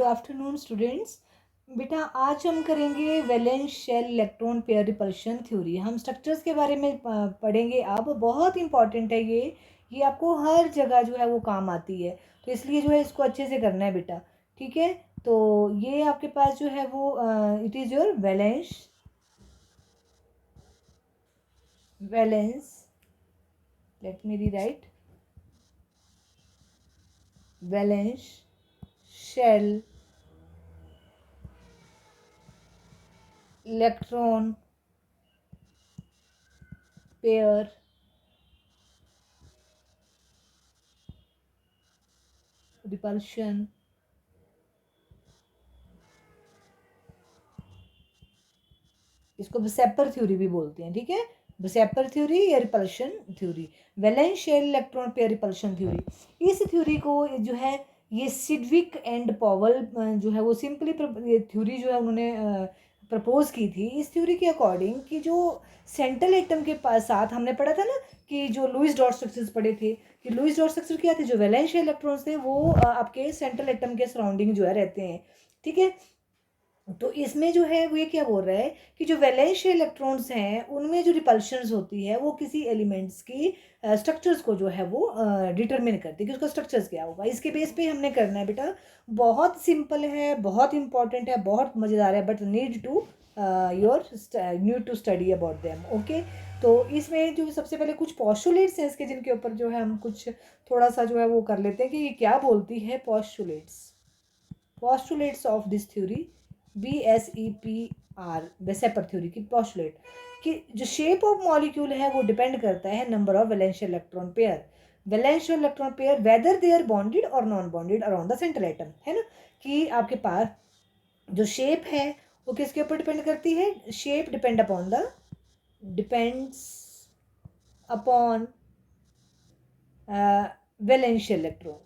Good afternoon students. बेटा आज हम करेंगे valence shell electron pair repulsion theory. हम स्ट्रक्चर्स के बारे में पढ़ेंगे। अब बहुत इंपॉर्टेंट है ये आपको हर जगह जो है वो काम आती है, तो इसलिए जो है इसको अच्छे से करना है बेटा। ठीक है, तो ये आपके पास जो है वो it is your valence let me rewrite valence shell electron pair repulsion इसको ब्सेपर थ्योरी भी बोलते हैं। ठीक है, ब्सेपर थ्योरी या repulsion theory, valence shell electron pair repulsion theory. इस थ्योरी को जो है ये सिडविक एंड पॉवल जो है वो सिंपली ये थ्योरी जो है उन्होंने प्रपोज की थी। इस थ्योरी के अकॉर्डिंग कि जो सेंट्रल एटम के पास साथ हमने पढ़ा था ना कि जो लुईस डॉट स्ट्रक्चर्स पढ़े थे कि लुईस डॉट स्ट्रक्चर क्या थे, जो वैलेंस शेल इलेक्ट्रॉन्स थे वो आपके सेंट्रल एटम के सराउंडिंग जो है रहते हैं। ठीक है, तो इसमें जो है वो ये क्या बोल रहा है कि जो वैलेंशियल इलेक्ट्रॉन्स हैं उनमें जो रिपल्शंस होती है वो किसी एलिमेंट्स की स्ट्रक्चर्स को जो है वो डिटरमिन करती है कि उसका स्ट्रक्चर्स क्या होगा। इसके बेस पे हमने करना है बेटा। बहुत सिंपल है, बहुत इंपॉर्टेंट है, बहुत मज़ेदार है, but need to study about them. Okay, तो इसमें जो सबसे पहले कुछ पॉस्टुलेट्स हैं इसके जिनके ऊपर जो है हम कुछ थोड़ा सा जो है वो कर लेते हैं कि ये क्या बोलती है। Postulates of this theory, BSEPR बेसेपर थ्योरी की पॉस्टुलेट कि जो शेप ऑफ मॉलिक्यूल है वो डिपेंड करता है number of valence electron pair whether they are bonded और non bonded around the central atom, है ना। कि आपके पास जो शेप है वो किसके ऊपर डिपेंड करती है। Shape depends upon वैलेंशियल electron.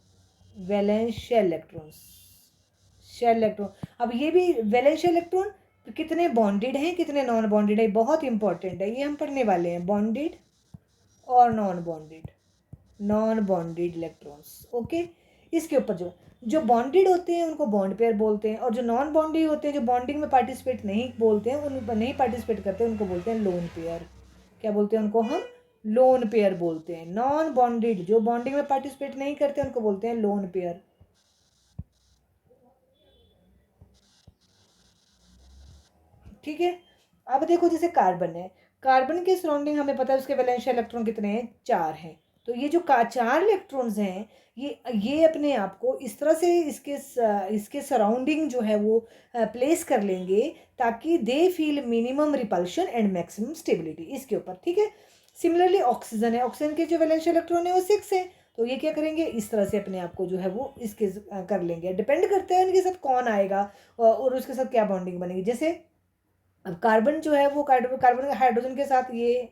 अब ये भी वैलेंशियल इलेक्ट्रॉन कितने बॉन्डेड हैं कितने नॉन बॉन्डेड है, बहुत इंपॉर्टेंट है, ये हम पढ़ने वाले हैं। बॉन्डेड और नॉन बॉन्डेड इलेक्ट्रॉन्स। ओके, इसके ऊपर जो बॉन्डेड होते हैं उनको बॉन्ड पेयर बोलते हैं, और जो नॉन बॉन्डेड होते हैं जो बॉन्डिंग में पार्टिसिपेट नहीं बोलते हैं उन नहीं पार्टिसिपेट करते हैं उनको बोलते हैं लोन पेयर। क्या बोलते हैं उनको हम? लोन पेयर बोलते हैं। नॉन बॉन्डेड जो बॉन्डिंग में पार्टिसिपेट नहीं करते उनको बोलते हैं लोन पेयर। ठीक है, अब देखो जैसे कार्बन है, कार्बन के सराउंडिंग हमें पता है उसके वैलेंशियल इलेक्ट्रॉन कितने हैं, 4 हैं। तो ये जो 4 इलेक्ट्रॉन्स हैं ये अपने आप को इस तरह से इसके सराउंडिंग जो है वो प्लेस कर लेंगे ताकि they feel minimum repulsion and maximum stability इसके ऊपर। ठीक है, सिमिलरली ऑक्सीजन है, ऑक्सीजन के जो वैलेंशियल इलेक्ट्रॉन है वो 6 है। तो ये क्या करेंगे, इस तरह से अपने आप को जो है वो इसके कर लेंगे। डिपेंड करता है उनके साथ कौन आएगा और उसके साथ क्या बॉन्डिंग बनेगी। जैसे अब कार्बन जो है वो कार्बन हाइड्रोजन के साथ ये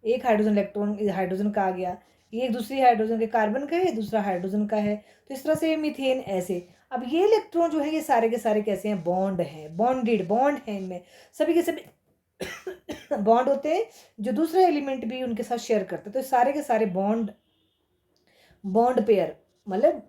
एक हाइड्रोजन इलेक्ट्रॉन हाइड्रोजन का आ गया, ये एक दूसरी हाइड्रोजन के कार्बन का है, दूसरा हाइड्रोजन का है। तो इस तरह से मीथेन ऐसे। अब ये इलेक्ट्रॉन जो है ये सारे के सारे कैसे हैं, बॉन्ड हैं इनमें सभी के सभी बॉन्ड होते हैं जो दूसरा एलिमेंट भी उनके साथ शेयर करते हैं। तो सारे के सारे बॉन्ड पेयर मतलब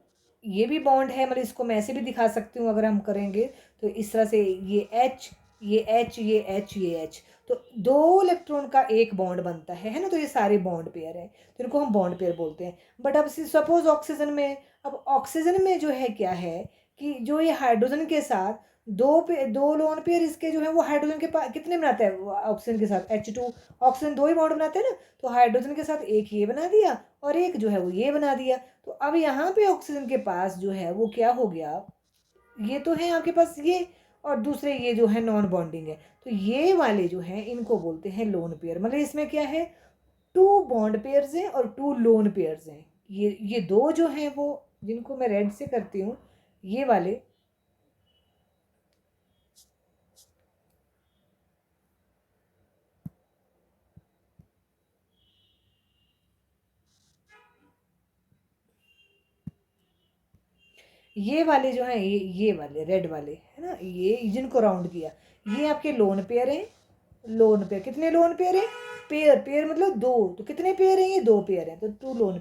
ये भी बॉन्ड है, मतलब इसको मैं ऐसे भी दिखा सकती हूँ अगर हम करेंगे तो इस तरह से ये H ये H ये H ये H, तो 2 इलेक्ट्रॉन का एक बॉन्ड बनता है ना। तो ये सारे बॉन्ड पेयर हैं, तो इनको हम बॉन्ड पेयर बोलते हैं। बट अब सपोज ऑक्सीजन में, अब ऑक्सीजन में जो है क्या है कि जो ये हाइड्रोजन के साथ दो लोन पेयर इसके जो है वो हाइड्रोजन के पास कितने बनाते हैं ऑक्सीजन के साथ, H2। ऑक्सीजन 2 ही बॉन्ड बनाते हैं ना, तो हाइड्रोजन के साथ एक ये बना दिया और एक जो है वो ये बना दिया। तो अब यहाँ पे ऑक्सीजन के पास जो है वो क्या हो गया, ये तो है आपके पास ये, और दूसरे ये जो है नॉन बॉन्डिंग है। तो ये वाले जो हैं इनको बोलते हैं लोन पेयर। मतलब इसमें क्या है, 2 बॉन्ड पेयर्स हैं और 2 लोन पेयर्स हैं। ये दो जो हैं वो जिनको मैं रेड से करती हूँ, ये वाले जो हैं ये वाले रेड वाले है ना, ये जिनको राउंड किया ये आपके लोन पेयर हैं। लोन पेयर कितने लोन पेयर हैं, पेयर मतलब 2, तो कितने पेयर हैं, ये 2 पेयर हैं, तो 2 लोन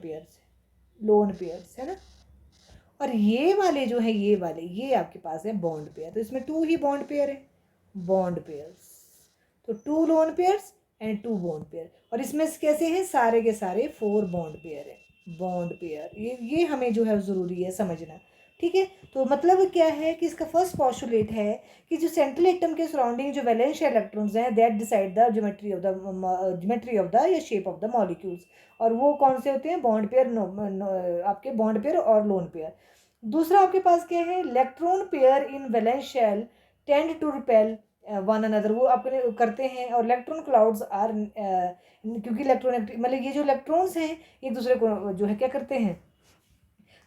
पेयर्स है ना। और ये वाले जो है ये वाले ये आपके पास है बॉन्ड पेयर, तो इसमें 2 ही बॉन्ड पेयर है, बॉन्ड पेयर्स, तो 2 lone pairs and 2 bond pair. और इसमें कैसे हैं, सारे के सारे 4 बॉन्ड पेयर है, बॉन्ड पेयर। ये हमें जो है ज़रूरी है समझना, ठीक है। तो मतलब क्या है कि इसका फर्स्ट पॉस्टुलेट है कि जो सेंट्रल एटम के सराउंडिंग जो वैलेंस इलेक्ट्रॉन्स हैं that decide the geometry of the या शेप ऑफ द मॉलिक्यूल्स। और वो कौन से होते हैं, बॉन्ड पेयर, आपके बॉन्ड पेयर और लोन पेयर। दूसरा आपके पास क्या है, electron pair in valence shell tend to repel one another, वो अपने करते हैं। और इलेक्ट्रॉन क्लाउड्स आर क्योंकि इलेक्ट्रॉन मतलब ये जो इलेक्ट्रॉन्स हैं एक दूसरे को जो है क्या करते हैं,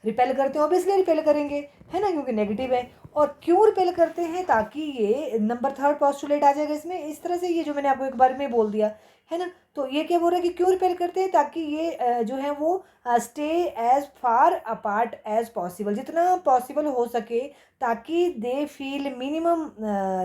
रिपेल करते हैं, ऑब्वियसली रिपेल करेंगे, है ना, क्योंकि नेगेटिव है। और क्यों रिपेल करते हैं, ताकि ये नंबर 3 पॉस्टुलेट आ जाएगा इसमें इस तरह से, ये जो मैंने आपको एक बार में बोल दिया है ना। तो ये क्या बोल रहा है कि क्यों रिपेल करते हैं, ताकि ये जो है वो stay as far apart as possible, जितना पॉसिबल हो सके, ताकि they feel minimum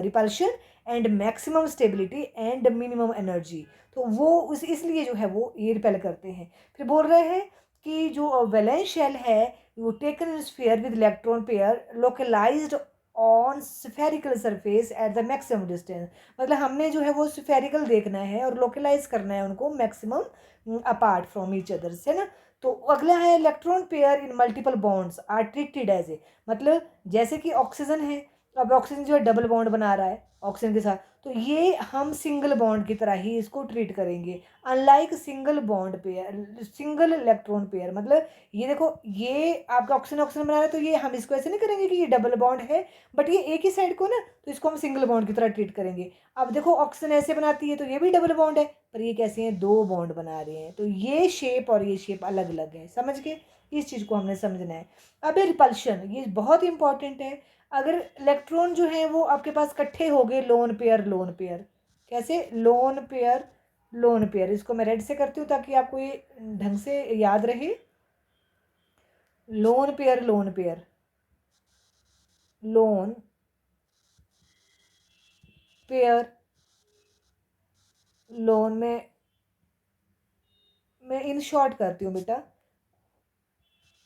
repulsion and maximum stability and minimum energy. तो वो इसलिए जो है वो ये रिपेल करते हैं। फिर बोल रहे हैं कि जो वैलेंस शेल है वो taken in sphere with electron pair localized on spherical surface at the maximum distance. मतलब हमने जो है वो स्फेरिकल देखना है और लोकलाइज करना है उनको maximum apart from each others, है ना। तो अगला है electron pair in multiple bonds are treated as a, मतलब जैसे कि ऑक्सीजन है, अब ऑक्सीजन जो है डबल बॉन्ड बना रहा है ऑक्सीजन के साथ, तो ये हम सिंगल बॉन्ड की तरह ही इसको ट्रीट करेंगे, unlike single bond pair, single electron pair. मतलब ये देखो ये आपका ऑक्सीजन ऑक्सीजन बना रहा है, तो ये हम इसको ऐसे नहीं करेंगे कि ये डबल बॉन्ड है, बट ये एक ही साइड को ना, तो इसको हम सिंगल बॉन्ड की तरह ट्रीट करेंगे। अब देखो ऑक्सीजन ऐसे बनाती है तो ये भी डबल बॉन्ड है, पर ये कैसे हैं, 2 बॉन्ड बना रहे हैं, तो ये शेप और ये शेप अलग अलग है, समझ गए। इस चीज़ को हमने समझना है। अब रिपल्शन, ये बहुत इंपॉर्टेंट है। अगर इलेक्ट्रॉन जो है वो आपके पास इकट्ठे हो गए, लोन पेयर लोन पेयर, कैसे, लोन पेयर लोन पेयर, इसको मैं रेड से करती हूँ ताकि आपको ये ढंग से याद रहे। Lone pair lone pair, lone pair lone में मैं इन शॉर्ट करती हूँ बेटा,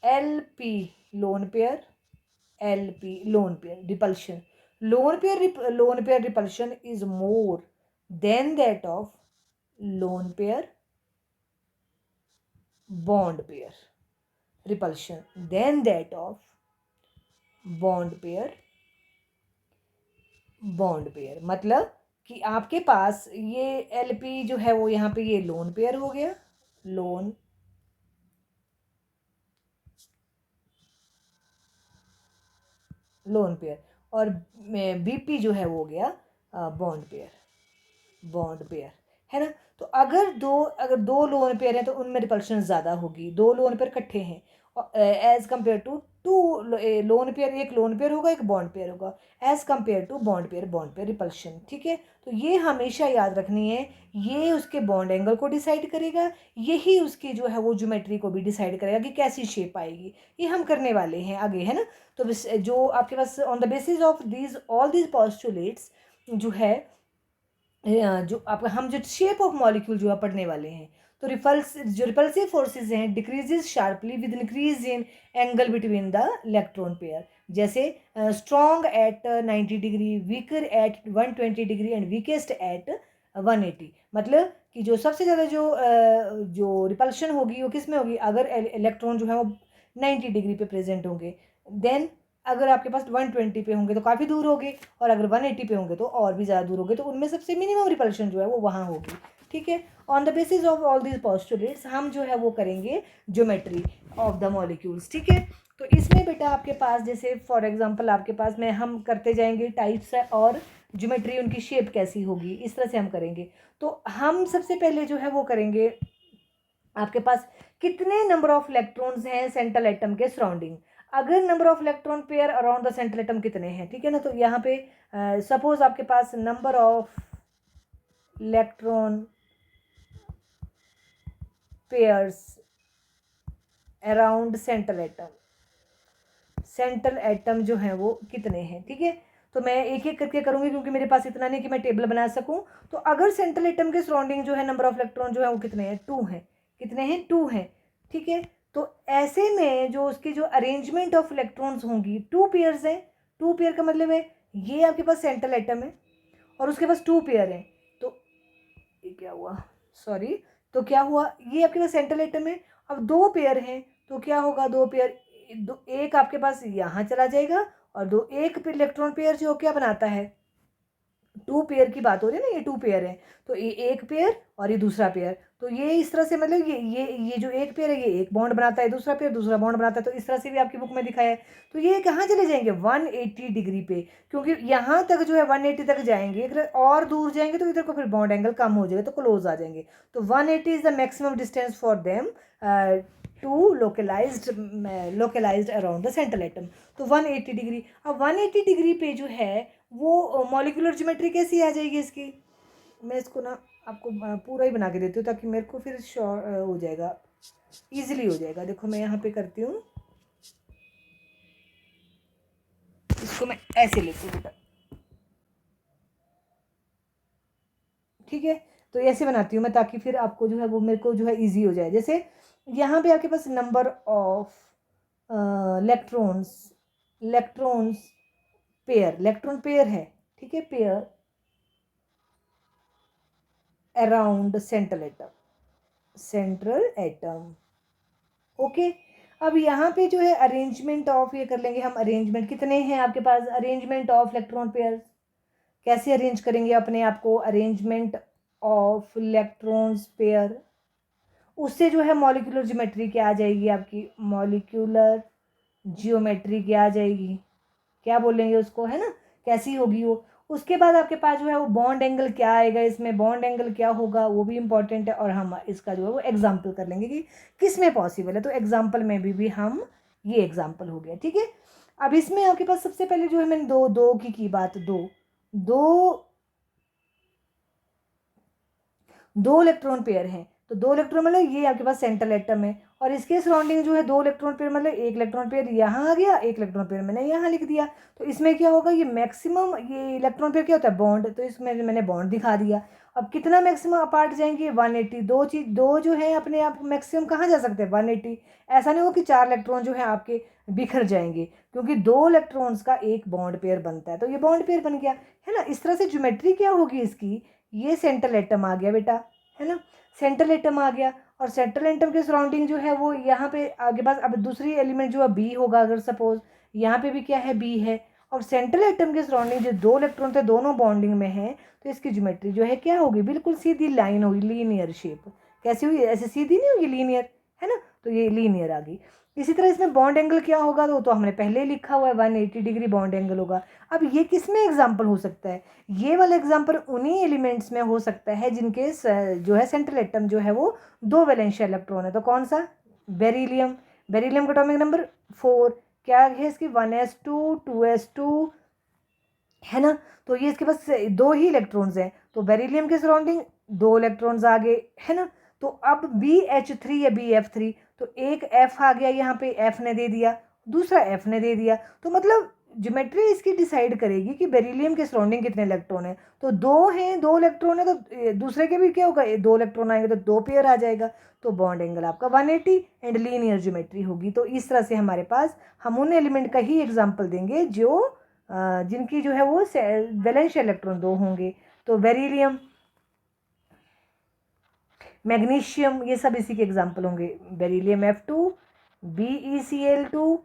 LP lone pair, LP lone pair repulsion, lone pair repulsion is more than that of lone pair bond pair repulsion, then that of bond pair. मतलब कि आपके पास ये LP जो है वो यहाँ पे ये लोन पेयर हो गया, लोन पेयर, और BP जो है वो हो गया बॉन्ड पेयर, है ना। तो अगर दो लोन पेयर हैं तो उनमें रिपल्शन ज़्यादा होगी, 2 लोन पेयर इकट्ठे हैं as compare to 2 lone pair, एक लोन पेयर होगा एक बॉन्ड पेयर होगा, as compare to bond pair repulsion, ठीक है। तो ये हमेशा याद रखनी है, ये उसके बॉन्ड एंगल को डिसाइड करेगा, यही उसकी जो है वो ज्योमेट्री को भी डिसाइड करेगा कि कैसी शेप आएगी, ये हम करने वाले हैं आगे, है ना। तो जो आपके pass on the basis of all these postulates जो है जो आपका हम जो शेप ऑफ मॉलिक्यूल जो है पढ़ने वाले हैं। तो रिपल्सिव फोर्सेस हैं decreases sharply with increase in angle between the electron pair, जैसे strong at 90 degree, weaker at 120 degree and weakest at 180। मतलब कि जो सबसे ज़्यादा जो रिपल्शन होगी वो किस में होगी, अगर इलेक्ट्रॉन जो है वो 90 डिग्री पे प्रेजेंट होंगे, देन अगर आपके पास 120 पे होंगे तो काफ़ी दूर होंगे, और अगर 180 पे होंगे तो और भी ज़्यादा दूर होंगे, तो उनमें सबसे मिनिमम रिपल्शन जो है वो वहाँ होगी, ठीक है। On the basis of all these postulates हम जो है वो करेंगे ज्योमेट्री ऑफ द मॉलिक्यूल्स, ठीक है। तो इसमें बेटा आपके पास जैसे फॉर एग्जांपल आपके पास में हम करते जाएंगे टाइप्स है और ज्योमेट्री उनकी शेप कैसी होगी, इस तरह से हम करेंगे। तो हम सबसे पहले जो है वो करेंगे, आपके पास कितने नंबर ऑफ इलेक्ट्रॉन्स हैं सेंट्रल एटम के सराउंडिंग, अगर number of electron pair around the central atom कितने हैं, ठीक है ना। तो यहाँ पे सपोज आपके पास number of electron pairs around central atom जो है वो कितने हैं, ठीक है। तो मैं एक एक करके करूँगी क्योंकि मेरे पास इतना नहीं कि मैं टेबल बना सकूँ। तो अगर सेंट्रल एटम के सराउंडिंग जो है नंबर ऑफ इलेक्ट्रॉन जो है वो कितने हैं, 2 हैं, कितने हैं, 2 हैं, ठीक है। तो ऐसे में जो उसकी जो अरेंजमेंट ऑफ इलेक्ट्रॉन्स होंगी, 2 पेयर्स हैं, 2 पेयर का मतलब है ये आपके पास सेंट्रल एटम है और उसके पास 2 पेयर हैं। तो ये क्या हुआ, सॉरी, तो क्या हुआ, ये आपके पास सेंट्रल एटम है, अब 2 पेयर हैं तो क्या होगा, 2 पेयर, एक आपके पास यहाँ चला जाएगा और एक इलेक्ट्रॉन पेयर जो क्या बनाता है, 2 पेयर की बात हो रही है ना, ये 2 पेयर है, तो ये एक पेयर और ये दूसरा पेयर, तो ये इस तरह से मतलब ये जो एक पेयर है ये एक बॉन्ड बनाता है, दूसरा पेयर दूसरा बॉन्ड बनाता है, तो इस तरह से भी आपकी बुक में दिखाया है। तो ये कहाँ चले जाएंगे, 180 डिग्री पे, क्योंकि यहाँ तक जो है 180 तक जाएंगे, अगर और दूर जाएंगे तो इधर को फिर बॉन्ड एंगल कम हो जाएगा, तो क्लोज आ जाएंगे। तो 180 is the maximum distance for them to localised around the central atom. तो 180 डिग्री, अब 180 डिग्री पे जो है वो मॉलिक्यूलर ज्योमेट्री कैसी आ जाएगी इसकी, मैं इसको ना आपको पूरा ही बना के देती हूँ ताकि मेरे को फिर हो जाएगा, इजीली हो जाएगा। देखो मैं यहाँ पे करती हूँ, इसको मैं ऐसे लेती हूँ बेटा, ठीक है, तो ऐसे बनाती हूँ मैं ताकि फिर आपको जो है वो मेरे को जो है इजी हो जाए। जैसे यहाँ पे आपके पास number of electrons electron pair है, ठीक है, pair around central atom, okay. अब यहाँ पे जो है अरेंजमेंट ऑफ, ये कर लेंगे हम, अरेंजमेंट कितने हैं आपके पास, अरेंजमेंट ऑफ इलेक्ट्रॉन पेयर कैसे अरेंज करेंगे अपने आप को, अरेंजमेंट ऑफ इलेक्ट्रॉन्स पेयर, उससे जो है मॉलिक्यूलर ज्योमेट्री क्या आ जाएगी आपकी, मॉलिक्यूलर जियोमेट्री क्या आ जाएगी, क्या बोलेंगे उसको, है ना, कैसी होगी वो। उसके बाद आपके पास जो है वो बॉन्ड एंगल क्या आएगा, इसमें बॉन्ड एंगल क्या होगा वो भी इंपॉर्टेंट है, और हम इसका जो है वो एग्जाम्पल कर लेंगे कि किस में पॉसिबल है, तो एग्जाम्पल में भी हम, ये एग्जाम्पल हो गया, ठीक है। अब इसमें आपके पास सबसे पहले जो है मैंने दो की बात, दो इलेक्ट्रॉन पेयर हैं, तो 2 इलेक्ट्रॉन मतलब ये आपके पास सेंट्रल एटम है, और इसके सराउंडिंग जो है 2 इलेक्ट्रॉन पेयर मतलब एक इलेक्ट्रॉन पेयर यहाँ आ गया, एक इलेक्ट्रॉन पेयर मैंने यहाँ लिख दिया, तो इसमें क्या होगा, ये मैक्सिमम, ये इलेक्ट्रॉन पेयर क्या होता है, बॉन्ड, तो इसमें मैंने बॉन्ड दिखा दिया। अब कितना मैक्सिमम अपार्ट जाएंगे, 180, दो जो है अपने आप मैक्सिमम कहाँ जा सकते हैं, 180। ऐसा नहीं हो कि 4 इलेक्ट्रॉन जो है आपके बिखर जाएंगे, क्योंकि 2 इलेक्ट्रॉन्स का एक बॉन्ड पेयर बनता है, तो ये बॉन्ड पेयर बन गया, है ना। इस तरह से ज्योमेट्री क्या होगी इसकी, ये सेंट्रल एटम आ गया बेटा, है ना, सेंट्रल एटम आ गया, और सेंट्रल एटम के सराउंडिंग जो है वो यहाँ पे आगे पास, अब दूसरी एलिमेंट जो है बी होगा, अगर सपोज यहाँ पे भी क्या है, बी है, और सेंट्रल एटम के सराउंडिंग जो 2 इलेक्ट्रॉन थे दोनों बॉन्डिंग में है, तो इसकी ज्योमेट्री जो है क्या होगी, बिल्कुल सीधी लाइन होगी, लीनियर शेप, कैसी हुई, ऐसे सीधी नहीं होगी, लीनियर, है ना, तो ये लीनियर आ गई। इसी तरह इसमें बॉन्ड एंगल क्या होगा, तो हमने पहले ही लिखा हुआ है, 180 डिग्री बॉन्ड एंगल होगा। अब ये किस में एग्जाम्पल हो सकता है, ये वाला एग्जाम्पल उन्हीं एलिमेंट्स में हो सकता है जिनके जो है सेंट्रल एटम जो है वो 2 वैलेंशियल इलेक्ट्रॉन है, तो कौन सा, बेरिलियम, बेरिलियम का एटॉमिक नंबर 4, क्या है इसकी, 1s2 2s2, है ना, तो ये इसके पास 2 ही इलेक्ट्रॉन्स हैं, तो बेरिलियम के सराउंडिंग 2 इलेक्ट्रॉन्स आ गए, है ना। तो अब BH3 या BF3, तो एक F आ गया यहाँ पे, F ने दे दिया, दूसरा F ने दे दिया, तो मतलब ज्योमेट्री इसकी डिसाइड करेगी कि बेरिलियम के सराउंडिंग कितने इलेक्ट्रॉन है, तो 2 हैं, 2 इलेक्ट्रॉन है, तो दूसरे के भी क्या होगा, 2 इलेक्ट्रॉन आएंगे तो 2 पेयर आ जाएगा, तो बॉन्ड एंगल आपका 180 एंड लीनियर ज्योमेट्री होगी। तो इस तरह से हमारे पास, हम उन एलिमेंट का ही एग्जाम्पल देंगे जो जिनकी जो है वो वैलेंशियल इलेक्ट्रॉन 2 होंगे, तो बेरिलियम, मैग्नीशियम, ये सब इसी के एग्जाम्पल होंगे, बेरिलियम F2, BeCl2,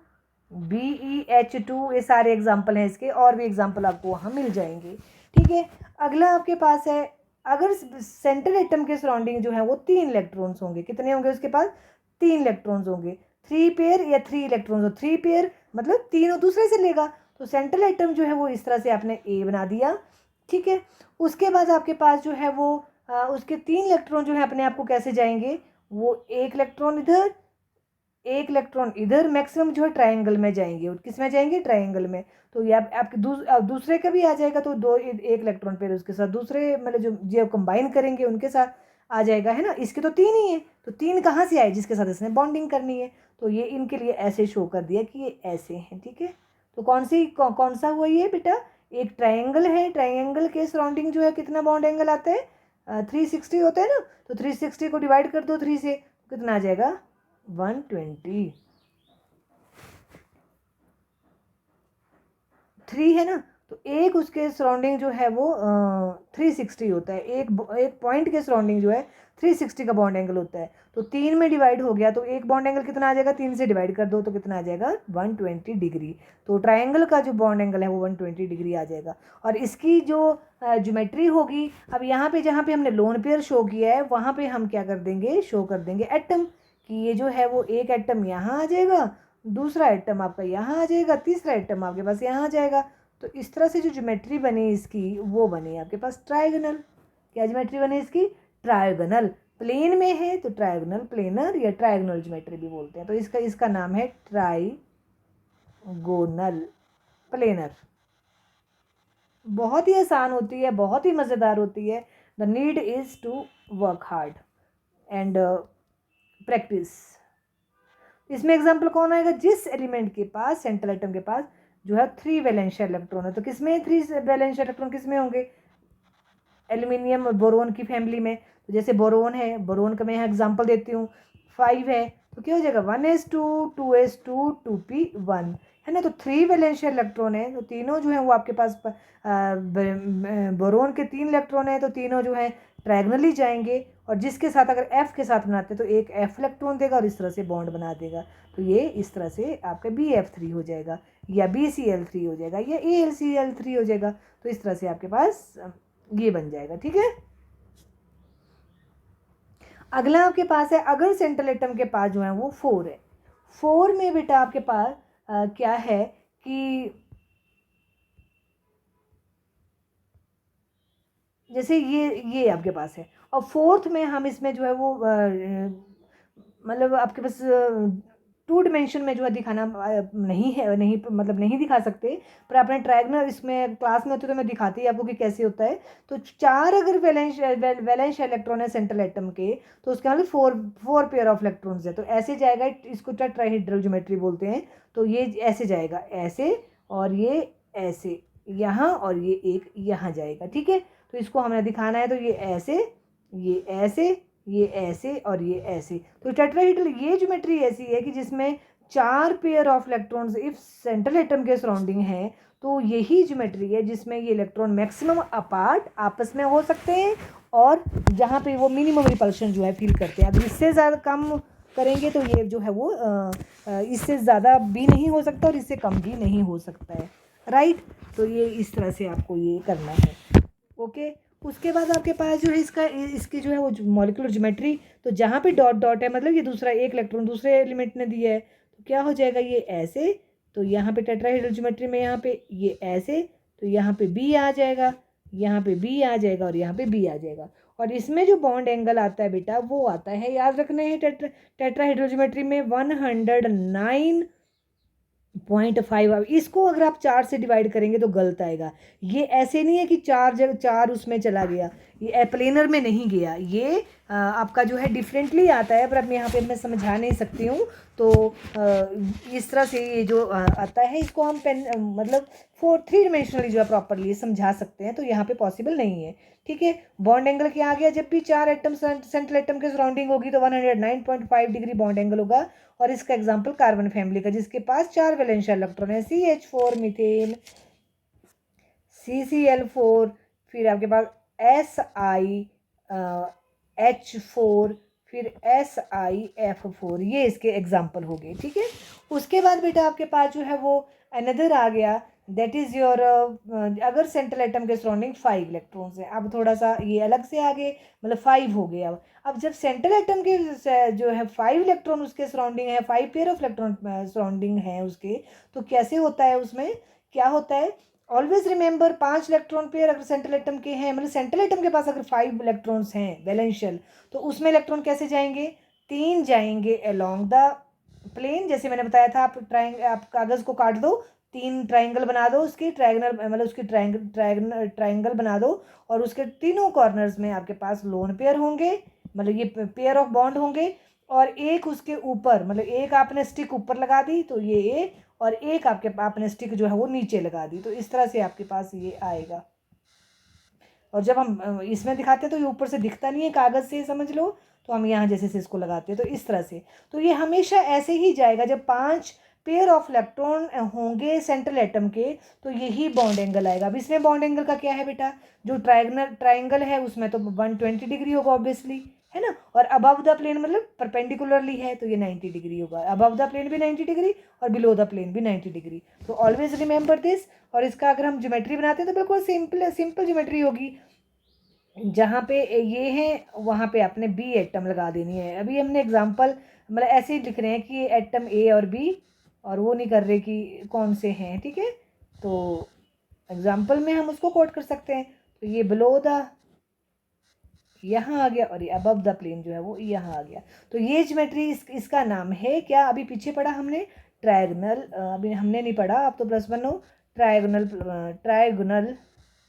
BeH2, ये सारे एग्जाम्पल हैं इसके, और भी एग्जाम्पल आपको वहाँ मिल जाएंगे, ठीक है। अगला आपके पास है, अगर सेंट्रल एटम के सराउंडिंग जो है वो 3 इलेक्ट्रॉन्स होंगे, कितने होंगे उसके पास, 3 इलेक्ट्रॉन्स होंगे, 3 पेयर या 3 इलेक्ट्रॉन्स, 3 पेयर मतलब तीनों दूसरे से लेगा, तो सेंट्रल एटम जो है वो इस तरह से आपने A बना दिया, ठीक है। उसके बाद आपके पास जो है वो उसके 3 इलेक्ट्रॉन जो है अपने आप को कैसे जाएंगे, वो एक इलेक्ट्रॉन इधर, एक इलेक्ट्रॉन इधर, मैक्सिमम जो है ट्रायंगल में जाएंगे, और किस में जाएंगे, ट्रायंगल में, तो ये आपके दूसरे का भी आ जाएगा, तो एक इलेक्ट्रॉन पेयर उसके साथ दूसरे मतलब जो कंबाइन करेंगे उनके साथ आ जाएगा, है ना। इसके तो 3 ही है, तो 3 कहाँ से आए, जिसके साथ इसने बॉन्डिंग करनी है, तो ये इनके लिए ऐसे शो कर दिया कि ये ऐसे हैं, ठीक है। तो कौन सा हुआ ये बेटा, एक ट्रायंगल है, ट्रायंगल के सराउंडिंग जो है कितना बॉन्ड एंगल आता है, 360 होता है ना, तो 360 को डिवाइड कर दो 3 से, कितना आ जाएगा, 120 3 है ना, तो एक उसके सराउंडिंग जो है वो 360 होता है। एक पॉइंट के सराउंडिंग जो है 360 का बॉन्ड एंगल होता है। तो 3 में डिवाइड हो गया तो एक बॉन्ड एंगल कितना आ जाएगा, 3 से डिवाइड कर दो तो कितना आ जाएगा 120 डिग्री। तो ट्राइंगल का जो बॉन्ड एंगल है वो 120 डिग्री आ जाएगा। और इसकी जो ज्योमेट्री होगी, अब यहाँ पे जहाँ पे हमने लोन पेयर शो किया है वहाँ पे हम क्या कर देंगे, शो कर देंगे एटम, कि ये जो है वो एक एटम यहाँ आ जाएगा, दूसरा एटम आपका यहाँ आ जाएगा, तीसरा एटम आपके पास यहाँ आ जाएगा। तो इस तरह से जो ज्योमेट्री बनी इसकी वो बनी आपके पास ट्रायगोनल। क्या ज्योमेट्री बनी इसकी, ट्रायगोनल। प्लेन में है तो ट्रायगोनल प्लेनर या ट्रायगोनल ज्योमेट्री भी बोलते हैं। तो इसका नाम है ट्राइगोनल प्लेनर। बहुत ही आसान होती है, बहुत ही मज़ेदार होती है। The need is to work hard and practice. इसमें एग्जाम्पल कौन आएगा, जिस एलिमेंट के पास, सेंट्रल एटम के पास जो है 3 वैलेंशियल इलेक्ट्रॉन है। तो किसमें 3 वैलेंशियल इलेक्ट्रॉन किसमें होंगे, एल्यूमिनियम और बोरोन की फैमिली में। तो जैसे बोरोन है, बोरोन का मैं यहाँ एग्जांपल देती हूँ, 5 है तो क्या हो जाएगा 1s2 2s2 2p1 है ना। तो 3 वैलेंशियल इलेक्ट्रॉन है, तो तीनों जो है वो आपके पास बोरोन के 3 इलेक्ट्रॉन है, तो तीनों जो है ट्रायगनली जाएंगे। और जिसके साथ अगर F के साथ बनाते हैं तो एक F इलेक्ट्रॉन देगा और इस तरह से बॉन्ड बना देगा। तो ये इस तरह से आपका BF3 हो जाएगा, या BCl3 हो जाएगा, या AlCl3 हो जाएगा। तो इस तरह से आपके पास ये बन जाएगा। ठीक है, अगला आपके पास है, अगर सेंट्रल एटम के पास जो है वो 4 है। 4 में बेटा आपके पास क्या है कि जैसे ये आपके पास है, और 4th में हम इसमें जो है वो मतलब आपके पास 2 डिमेंशन में जो है दिखाना नहीं है, नहीं मतलब नहीं दिखा सकते, पर अपने ट्रायगोनल इसमें क्लास में होते तो मैं दिखाती आपको कि कैसे होता है। तो 4 अगर वैलेंस इलेक्ट्रॉन है सेंट्रल एटम के, तो उसके मतलब 4 पेयर ऑफ इलेक्ट्रॉन्स है। तो ऐसे जाएगा, इसको टेट्राहेड्रल ज्योमेट्री बोलते हैं। तो ये ऐसे जाएगा, ऐसे, और ये ऐसे यहाँ, और ये एक यहाँ जाएगा। ठीक है, तो इसको हमें दिखाना है, तो ये ऐसे, ये ऐसे, ये ऐसे, और ये ऐसे। तो टेट्राहेड्रल ये ज्योमेट्री ऐसी है कि जिसमें 4 pair of electrons if central atom के सराउंडिंग है, तो यही ज्योमेट्री है जिसमें ये इलेक्ट्रॉन मैक्सिमम अपार्ट आपस में हो सकते हैं, और जहाँ पे वो मिनिमम रिपल्शन जो है फील करते हैं। अगर इससे ज़्यादा कम करेंगे तो ये जो है वो इससे ज़्यादा भी नहीं हो सकता और इससे कम भी नहीं हो सकता है। राइट, तो ये इस तरह से आपको ये करना है। ओके, उसके बाद आपके पास जो है इसकी जो है वो मॉलिक्यूलर ज्योमेट्री। तो जहाँ पे डॉट डॉट है मतलब ये दूसरा एक इलेक्ट्रॉन दूसरे एलिमेंट ने दिया है, तो क्या हो जाएगा ये ऐसे। तो यहाँ पे टेट्राहेड्रल ज्योमेट्री में यहाँ पे ये ऐसे, तो यहाँ पे बी आ जाएगा, यहाँ पे बी आ जाएगा, और यहाँ पे बी आ जाएगा। और इसमें जो बॉन्ड एंगल आता है बेटा वो आता है, याद रखने हैं, टेट्राहेड्रल ज्योमेट्री में 109.5। अब इसको अगर आप 4 से डिवाइड करेंगे तो गलत आएगा। ये ऐसे नहीं है कि 4 जगह 4 उसमें चला गया, ये प्लेनर में नहीं गया, ये आपका जो है डिफरेंटली आता है, पर अब यहाँ पे मैं समझा नहीं सकती हूँ। तो इस तरह से ये जो आता है, इसको हम मतलब 3 डिमेंशनली जो है प्रॉपरली समझा सकते हैं, तो यहाँ पे पॉसिबल नहीं है। ठीक है, बॉन्ड एंगल क्या आ गया, जब भी 4 एटम सेंट्रल एटम के सराउंडिंग होगी तो 109.5 डिग्री बॉन्ड एंगल होगा। और इसका एग्जांपल कार्बन फैमिली का, जिसके पास 4 वैलेंशियल इलेक्ट्रॉन है, CH4 मीथेन, CCl4, फिर आपके पास SiH4, फिर SiF4, ये इसके एग्जाम्पल हो गए। ठीक है, उसके बाद बेटा आपके पास जो है वो अनदर आ गया, दैट इज़ योर अगर सेंट्रल एटम के सराउंडिंग 5 इलेक्ट्रॉन्स हैं। अब थोड़ा सा ये अलग से आगे, मतलब 5 हो गया। अब जब सेंट्रल एटम के जो है 5 इलेक्ट्रॉन उसके सराउंडिंग है, 5 पेयर ऑफ इलेक्ट्रॉन सराउंडिंग है उसके, तो कैसे होता है, उसमें क्या होता है, ऑलवेज रिमेंबर 5 इलेक्ट्रॉन पेयर अगर सेंट्रल एटम के हैं, मतलब सेंट्रल एटम के पास अगर 5 इलेक्ट्रॉन्स हैं वैलेंशियल, तो उसमें इलेक्ट्रॉन कैसे जाएंगे, 3 जाएंगे अलोंग द प्लेन। जैसे मैंने बताया था, आप कागज़ को काट दो, 3 ट्राइंगल बना दो, उसकी ट्रायंगल मतलब उसकी ट्रायंगल बना दो, और उसके तीनों कॉर्नर्स में आपके पास लोन पेयर होंगे, मतलब ये पेयर ऑफ बॉन्ड होंगे। और एक उसके ऊपर, मतलब एक आपने स्टिक ऊपर लगा दी तो ये ए, और एक आपने स्टिक जो है वो नीचे लगा दी, तो इस तरह से आपके पास ये आएगा। और जब हम इसमें दिखाते हैं तो ये ऊपर से दिखता नहीं है, कागज़ से समझ लो, तो हम यहाँ जैसे से इसको लगाते हैं, तो इस तरह से। तो ये हमेशा ऐसे ही जाएगा, जब 5 पेयर ऑफ इलेक्ट्रॉन होंगे सेंट्रल एटम के तो यही बॉन्ड एंगल आएगा। अब इसमें बॉन्ड एंगल का क्या है बेटा, जो ट्राइंगल है उसमें तो 120 डिग्री होगा ऑब्वियसली, है ना। और अबव द प्लेन मतलब परपेंडिकुलरली है तो ये 90 डिग्री होगा। अबव द प्लेन भी 90 डिग्री और बिलो द प्लेन भी 90 डिग्री। तो ऑलवेज रिमेंबर दिस। और इसका अगर हम ज्योमेट्री बनाते हैं तो बिल्कुल सिंपल ज्योमेट्री होगी। जहाँ पे ये है वहाँ पे आपने बी एटम लगा देनी है। अभी हमने एग्जांपल मतलब ऐसे ही लिख रहे हैं कि ये एटम ए और बी, और वो नहीं कर रहे कि कौन से हैं, ठीक है। तो एग्जांपल में हम उसको कोट कर सकते हैं। तो ये बिलो द यहाँ आ गया और ये अबव द प्लेन जो है वो यहाँ आ गया। तो ये ज्योमेट्री इसका नाम है क्या, अभी पीछे पढ़ा हमने ट्रायगोनल, अभी हमने नहीं पढ़ा, आप तो +1 हो। ट्रायगोनल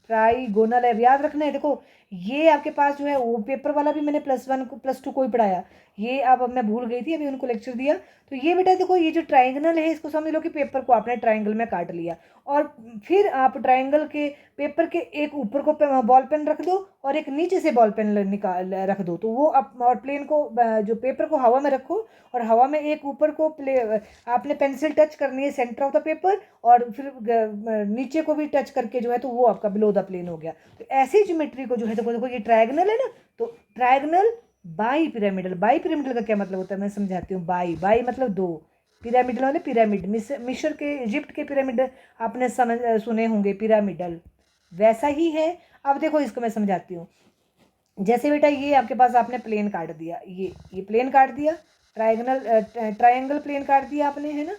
ट्राइगोनल है, याद रखना है। देखो ये आपके पास जो है वो पेपर वाला भी मैंने +1 को +2 को ही पढ़ाया, ये अब मैं भूल गई थी, अभी उनको लेक्चर दिया। तो ये बेटा देखो ये जो ट्राइंगल है इसको समझ लो कि पेपर को आपने ट्राइंगल में काट लिया, और फिर आप ट्राइंगल के पेपर के एक ऊपर को बॉल पेन रख दो और एक नीचे से बॉल पेन निकाल रख दो। तो वो आप और प्लेन को जो पेपर को हवा में रखो, और हवा में एक ऊपर को आपने पेंसिल टच करनी है सेंटर ऑफ द पेपर, और फिर नीचे को भी टच करके जो है तो वो आपका बिलो द प्लेन हो गया। तो ऐसी ज्योमेट्री को जो है देखो ये ट्रायगोनल है ना, तो trigonal bi pyramidal. Bi pyramidal का क्या मतलब होता है मैं समझाती हूँ। बाई मतलब दो, पिरामिडल वाले पिरामिड, मिस्र के इजिप्ट के पिरामिड आपने सुने होंगे पिरामिडल, वैसा ही है। अब देखो इसको मैं समझाती हूँ। जैसे बेटा ये आपके पास आपने प्लेन काट दिया, ये प्लेन काट दिया, ट्रायंगल प्लेन काट दिया आपने, है ना।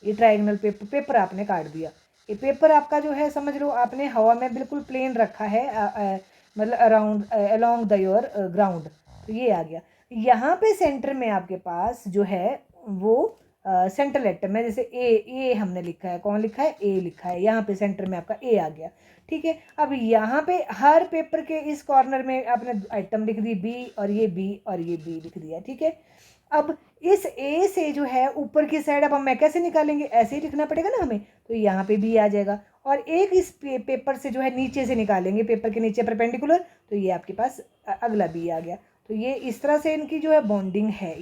ये ट्रायंगल पेपर आपने काट दिया। ये पेपर आपका जो है समझ लो आपने हवा में बिल्कुल प्लेन रखा है, मतलब around along the your ground. तो ये आ गया। यहाँ पे सेंटर में आपके पास जो है वो सेंट्रल एटम है। जैसे ए हमने लिखा है, कौन लिखा है, ए लिखा है, यहाँ पे सेंटर में आपका ए आ गया, ठीक है। अब यहाँ पे हर पेपर के इस कॉर्नर में आपने आइटम लिख दी बी, और ये बी और ये बी लिख दिया, ठीक है। अब इस ए से जो है ऊपर की साइड अब हम कैसे निकालेंगे, ऐसे ही लिखना पड़ेगा ना हमें। तो यहाँ पे बी आ जाएगा, और एक इस पेपर से जो है नीचे से निकालेंगे, पेपर के नीचे परपेंडिकुलर, तो ये आपके पास अगला बी आ गया। तो ये इस तरह से इनकी जो है बॉन्डिंग है।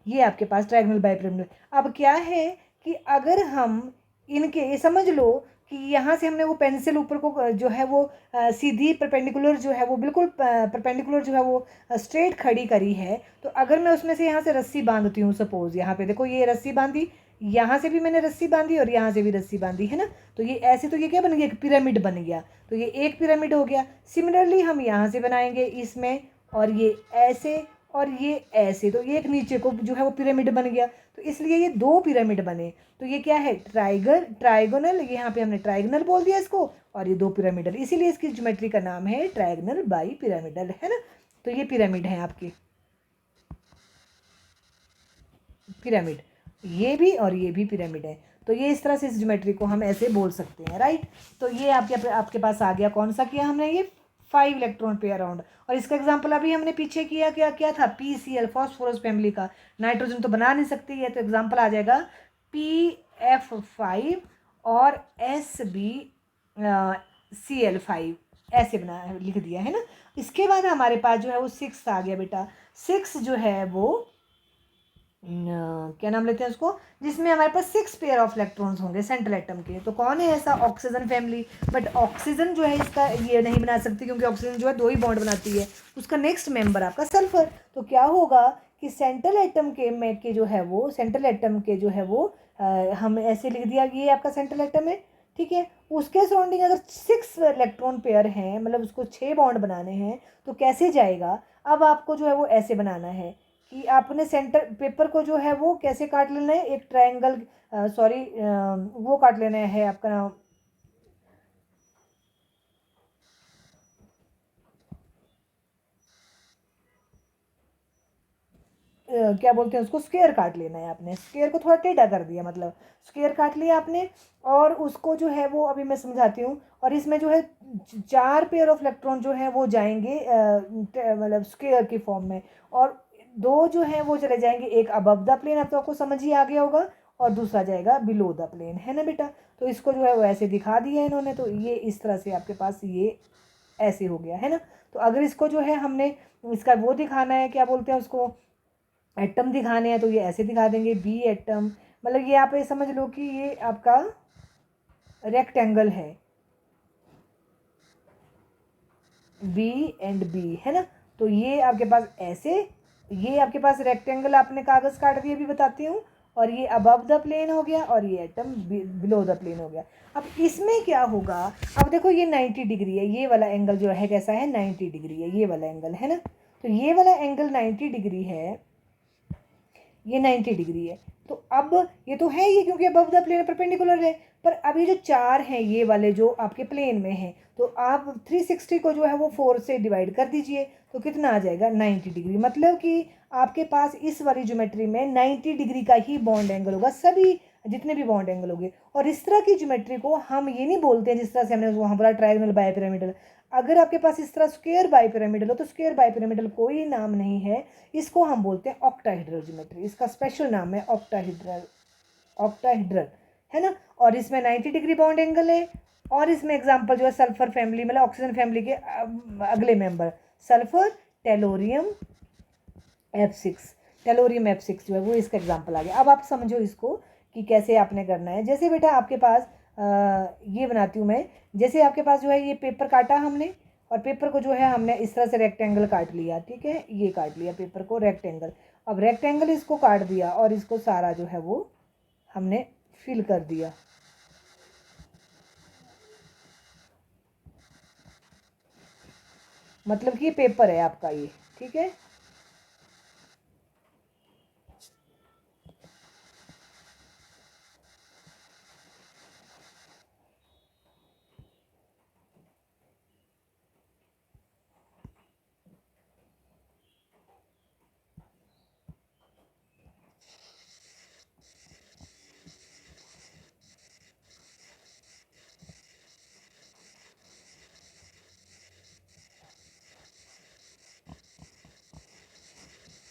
ये आपके पास ट्रायंगल बाइपिरामिडल। अब क्या है कि अगर हम इनके ये समझ लो कि यहाँ से हमने वो पेंसिल ऊपर को जो है वो सीधी परपेंडिकुलर जो है वो बिल्कुल परपेंडिकुलर जो है वो स्ट्रेट खड़ी करी है। तो अगर मैं उसमें से यहाँ से रस्सी बांधती हूँ, सपोज यहाँ पे देखो ये रस्सी बांधी, यहाँ से भी मैंने रस्सी बांधी और यहाँ से भी रस्सी बांधी, है ना। तो ये ऐसे, तो ये क्या बन गया, एक पिरामिड बन गया। तो ये एक पिरामिड हो गया। सिमिलरली हम यहाँ से बनाएंगे इसमें, और ये ऐसे और ये ऐसे, तो ये एक नीचे को जो है वो पिरामिड बन गया। तो इसलिए ये 2 पिरामिड बने। तो ये क्या है, ट्राइगोनल, यहाँ पे हमने ट्राइगोनल बोल दिया इसको, और ये 2 पिरामिडल, इसीलिए इसकी ज्योमेट्री का नाम है ट्राइगोनल बाई पिरामिडल, है ना। तो ये पिरामिड है आपके, पिरामिड, ये भी और ये भी पिरामिड है। तो ये इस तरह से इस ज्योमेट्री को हम ऐसे बोल सकते हैं, राइट। तो ये आपके पास आ गया, कौन सा किया हमने, ये 5 इलेक्ट्रॉन पेयर राउंड। और इसका एग्जांपल अभी हमने पीछे किया, क्या था, PCl फॉस्फोरस फैमिली का। नाइट्रोजन तो बना नहीं सकती है, तो एग्जांपल आ जाएगा PF5 और SbCl5, ऐसे बना लिख दिया, है ना। इसके बाद हमारे पास जो है वो 6 आ गया बेटा। 6 जो है वो क्या नाम लेते हैं उसको, जिसमें हमारे पास 6 पेयर ऑफ इलेक्ट्रॉन्स होंगे सेंट्रल एटम के। तो कौन है ऐसा, ऑक्सीजन फैमिली। बट ऑक्सीजन जो है इसका ये नहीं बना सकती, क्योंकि ऑक्सीजन जो है 2 ही बॉन्ड बनाती है। उसका नेक्स्ट मेंबर आपका सल्फर। तो क्या होगा कि सेंट्रल एटम के जो है वो सेंट्रल एटम के जो है वो हम ऐसे लिख दिया कि ये आपका सेंट्रल एटम है, ठीक है। उसके सराउंडिंग अगर 6 इलेक्ट्रॉन पेयर हैं, मतलब उसको 6 बॉन्ड बनाने हैं, तो कैसे जाएगा। अब आपको जो है वो ऐसे बनाना है कि आपने सेंटर पेपर को जो है वो कैसे काट लेना है, एक ट्रायंगल, सॉरी वो काट लेना है आपका क्या बोलते हैं उसको, स्क्वायर काट लेना है आपने। स्क्वायर को थोड़ा टेढ़ा कर दिया, मतलब स्क्वायर काट लिया आपने। और उसको जो है वो अभी मैं समझाती हूँ। और इसमें जो है 4 पेयर ऑफ इलेक्ट्रॉन जो है वो जाएंगे मतलब स्क्वायर की फॉर्म में, और 2 जो है वो चले जाएंगे, एक अबव द प्लेन, अब तो आपको समझ ही आ गया होगा, और दूसरा जाएगा बिलो द प्लेन, है ना बेटा। तो इसको जो है वो ऐसे दिखा दिया है इन्होंने। तो ये इस तरह से आपके पास ये ऐसे हो गया है ना। तो अगर इसको जो है हमने इसका वो दिखाना है, क्या बोलते हैं उसको, एटम दिखाने हैं, तो ये ऐसे दिखा देंगे बी एटम। मतलब ये आप ये समझ लो कि ये आपका रेक्टेंगल है, बी एंड बी है ना। तो ये आपके पास ऐसे, ये आपके पास रेक्टेंगल आपने कागज़ काट दिए, भी बताती हूँ, और ये अबव द प्लेन हो गया और ये एटम बिलो द प्लेन हो गया। अब इसमें क्या होगा, अब देखो ये 90 डिग्री है, ये वाला एंगल जो है कैसा है, 90 डिग्री है, ये वाला एंगल है ना। तो ये वाला एंगल 90 डिग्री है, ये 90 डिग्री है। तो अब ये तो है ये, क्योंकि अबव द प्लेन परपेंडिकुलर है। पर अब ये जो चार हैं ये वाले जो आपके प्लेन में हैं, तो आप 360 को जो है वो 4 से डिवाइड कर दीजिए, तो कितना आ जाएगा 90 डिग्री। मतलब कि आपके पास इस वाली ज्योमेट्री में 90 डिग्री का ही बॉन्ड एंगल होगा, सभी जितने भी बॉन्ड एंगल होंगे। और इस तरह की ज्योमेट्री को हम ये नहीं बोलते हैं जिस तरह से हमने वहाँ बोला ट्रायंगल बाय पिरामिडल। अगर आपके पास इस तरह स्क्वायर बाय पिरामिडल हो, तो स्क्वायर बाय पिरामिडल कोई नाम नहीं है, इसको हम बोलते हैं ऑक्टाहेड्रल ज्योमेट्री। इसका स्पेशल नाम है ऑक्टाहेड्रल, ऑक्टाहेड्रल है ना। और इसमें 90 डिग्री बॉन्ड एंगल है। और इसमें एग्जांपल जो है सल्फर फैमिली, मतलब ऑक्सीजन फैमिली के अगले member sulphur, tellurium, F6, tellurium F6 जो है वो इसका एग्जांपल आ गया। अब आप समझो इसको कि कैसे आपने करना है। जैसे बेटा आपके पास ये बनाती हूँ मैं, जैसे आपके पास जो है ये पेपर काटा हमने, और पेपर को जो है हमने इस तरह से रेक्टेंगल काट लिया, ठीक है, ये काट लिया पेपर को रेक्टेंगल। अब रेक्टेंगल इसको काट दिया और इसको सारा जो है वो हमने फिल कर दिया। मतलब कि ये पेपर है आपका ये, ठीक है।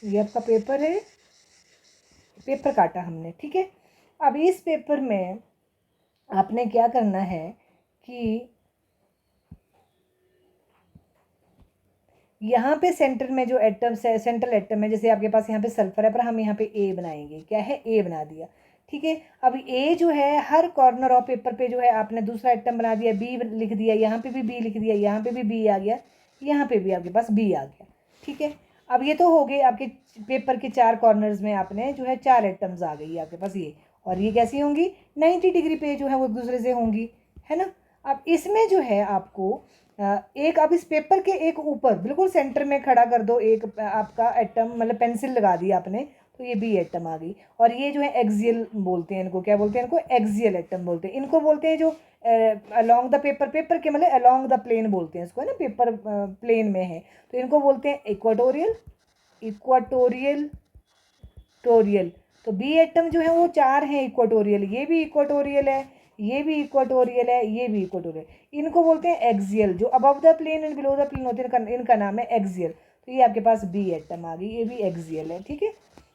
ये आपका पेपर है, पेपर काटा हमने, ठीक है। अब इस पेपर में आपने क्या करना है कि यहाँ पे सेंटर में जो एटम्स है, सेंट्रल एटम है, जैसे आपके पास यहाँ पे सल्फर है, पर हम यहाँ पे ए बनाएंगे, क्या है, ए बना दिया, ठीक है। अब ए जो है हर कॉर्नर ऑफ पेपर पे जो है आपने दूसरा एटम बना दिया, बी लिख दिया, यहाँ पे भी बी लिख दिया, यहाँ पे भी बी आ गया, यहाँ पे भी आपके पास बी आ गया, ठीक है। अब ये तो हो गए आपके पेपर के चार कॉर्नर्स में आपने जो है चार एटम्स आ गई आपके पास ये, और ये कैसी होंगी 90 डिग्री पे जो है वो एक दूसरे से होंगी, है ना। अब इसमें जो है आपको एक, अब इस पेपर के एक ऊपर बिल्कुल सेंटर में खड़ा कर दो एक आपका एटम, मतलब पेंसिल लगा दी आपने, तो ये बी एटम आ गई। और ये जो है एक्सियल बोलते हैं इनको, क्या बोलते हैं इनको, एक्सियल एटम बोलते हैं। इनको बोलते हैं जो अलोंग द पेपर, पेपर के मतलब अलोंग द प्लेन बोलते हैं इसको, है ना, पेपर प्लेन में है, तो इनको बोलते हैं इक्वाटोरियल, इक्वाटोरियल, टोरियल। तो बी एटम जो है वो चार हैं इक्वाटोरियल, ये भी इक्वाटोरियल है, ये भी इक्वाटोरियल है, ये भी इक्वाटोरियल। इनको बोलते हैं एक्सियल, जो above the plane and below the plane होते हैं, इनका नाम है एक्सियल। तो ये आपके पास बी एटम आ गई, ये भी एक्सियल है, ठीक है।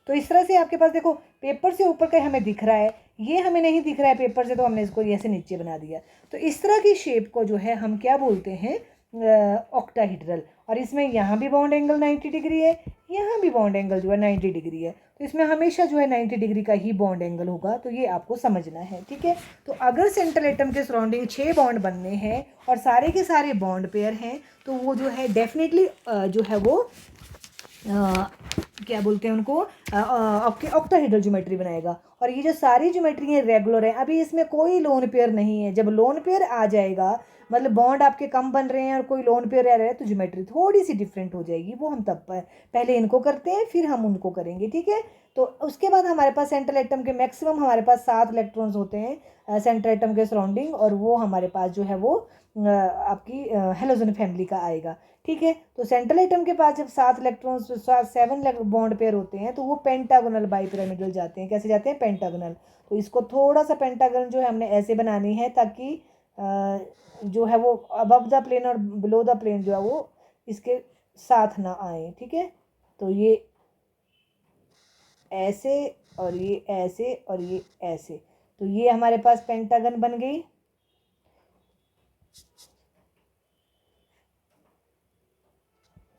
तो इस तरह से आपके पास देखो पेपर से ऊपर का हमें दिख रहा है, ये हमें नहीं दिख रहा है पेपर से, तो हमने इसको ऐसे नीचे बना दिया। तो इस तरह की शेप को जो है हम क्या बोलते हैं, ऑक्टाहेड्रल। और इसमें यहाँ भी बॉन्ड एंगल 90 डिग्री है, यहाँ भी बॉन्ड एंगल जो है 90 डिग्री है, तो इसमें हमेशा जो है 90 डिग्री का ही बॉन्ड एंगल होगा, तो ये आपको समझना है, ठीक है। तो अगर सेंट्रल एटम के सराउंडिंग 6 बॉन्ड बनने हैं और सारे के सारे बॉन्ड पेयर हैं, तो वो जो है डेफिनेटली जो है वो क्या बोलते हैं उनको, ऑक्टाहेड्रल ज्योमेट्री बनाएगा। और ये जो सारी ज्योमेट्री है रेगुलर है, अभी इसमें कोई लोन पेयर नहीं है। जब लोन पेयर आ जाएगा, मतलब बॉन्ड आपके कम बन रहे हैं और कोई लोन पेयर रह रहा है, तो ज्योमेट्री थोड़ी सी डिफरेंट हो जाएगी, वो हम तब पहले इनको करते हैं फिर हम उनको करेंगे, ठीक है। तो उसके बाद हमारे पास सेंट्रल एटम के मैक्सिमम हमारे पास 7 इलेक्ट्रॉन्स होते हैं सेंट्रल एटम के सराउंडिंग, और वो हमारे पास जो है वो आपकी हेलोजन फैमिली का आएगा, ठीक है। तो सेंट्रल एटम के पास जब 7 इलेक्ट्रॉन्स, 7 बॉन्ड पेयर होते हैं, तो वो पेंटागोनल बाई पिरामिडल जाते हैं। कैसे जाते हैं, पेंटागोनल। तो इसको थोड़ा सा पेंटागन जो है हमने ऐसे बनानी है, ताकि जो है वो अबव द प्लेन और बिलो द प्लेन जो है वो इसके साथ ना आए, ठीक है। तो ये ऐसे और ये ऐसे और ये ऐसे, तो ये हमारे पास पेंटागन बन गई।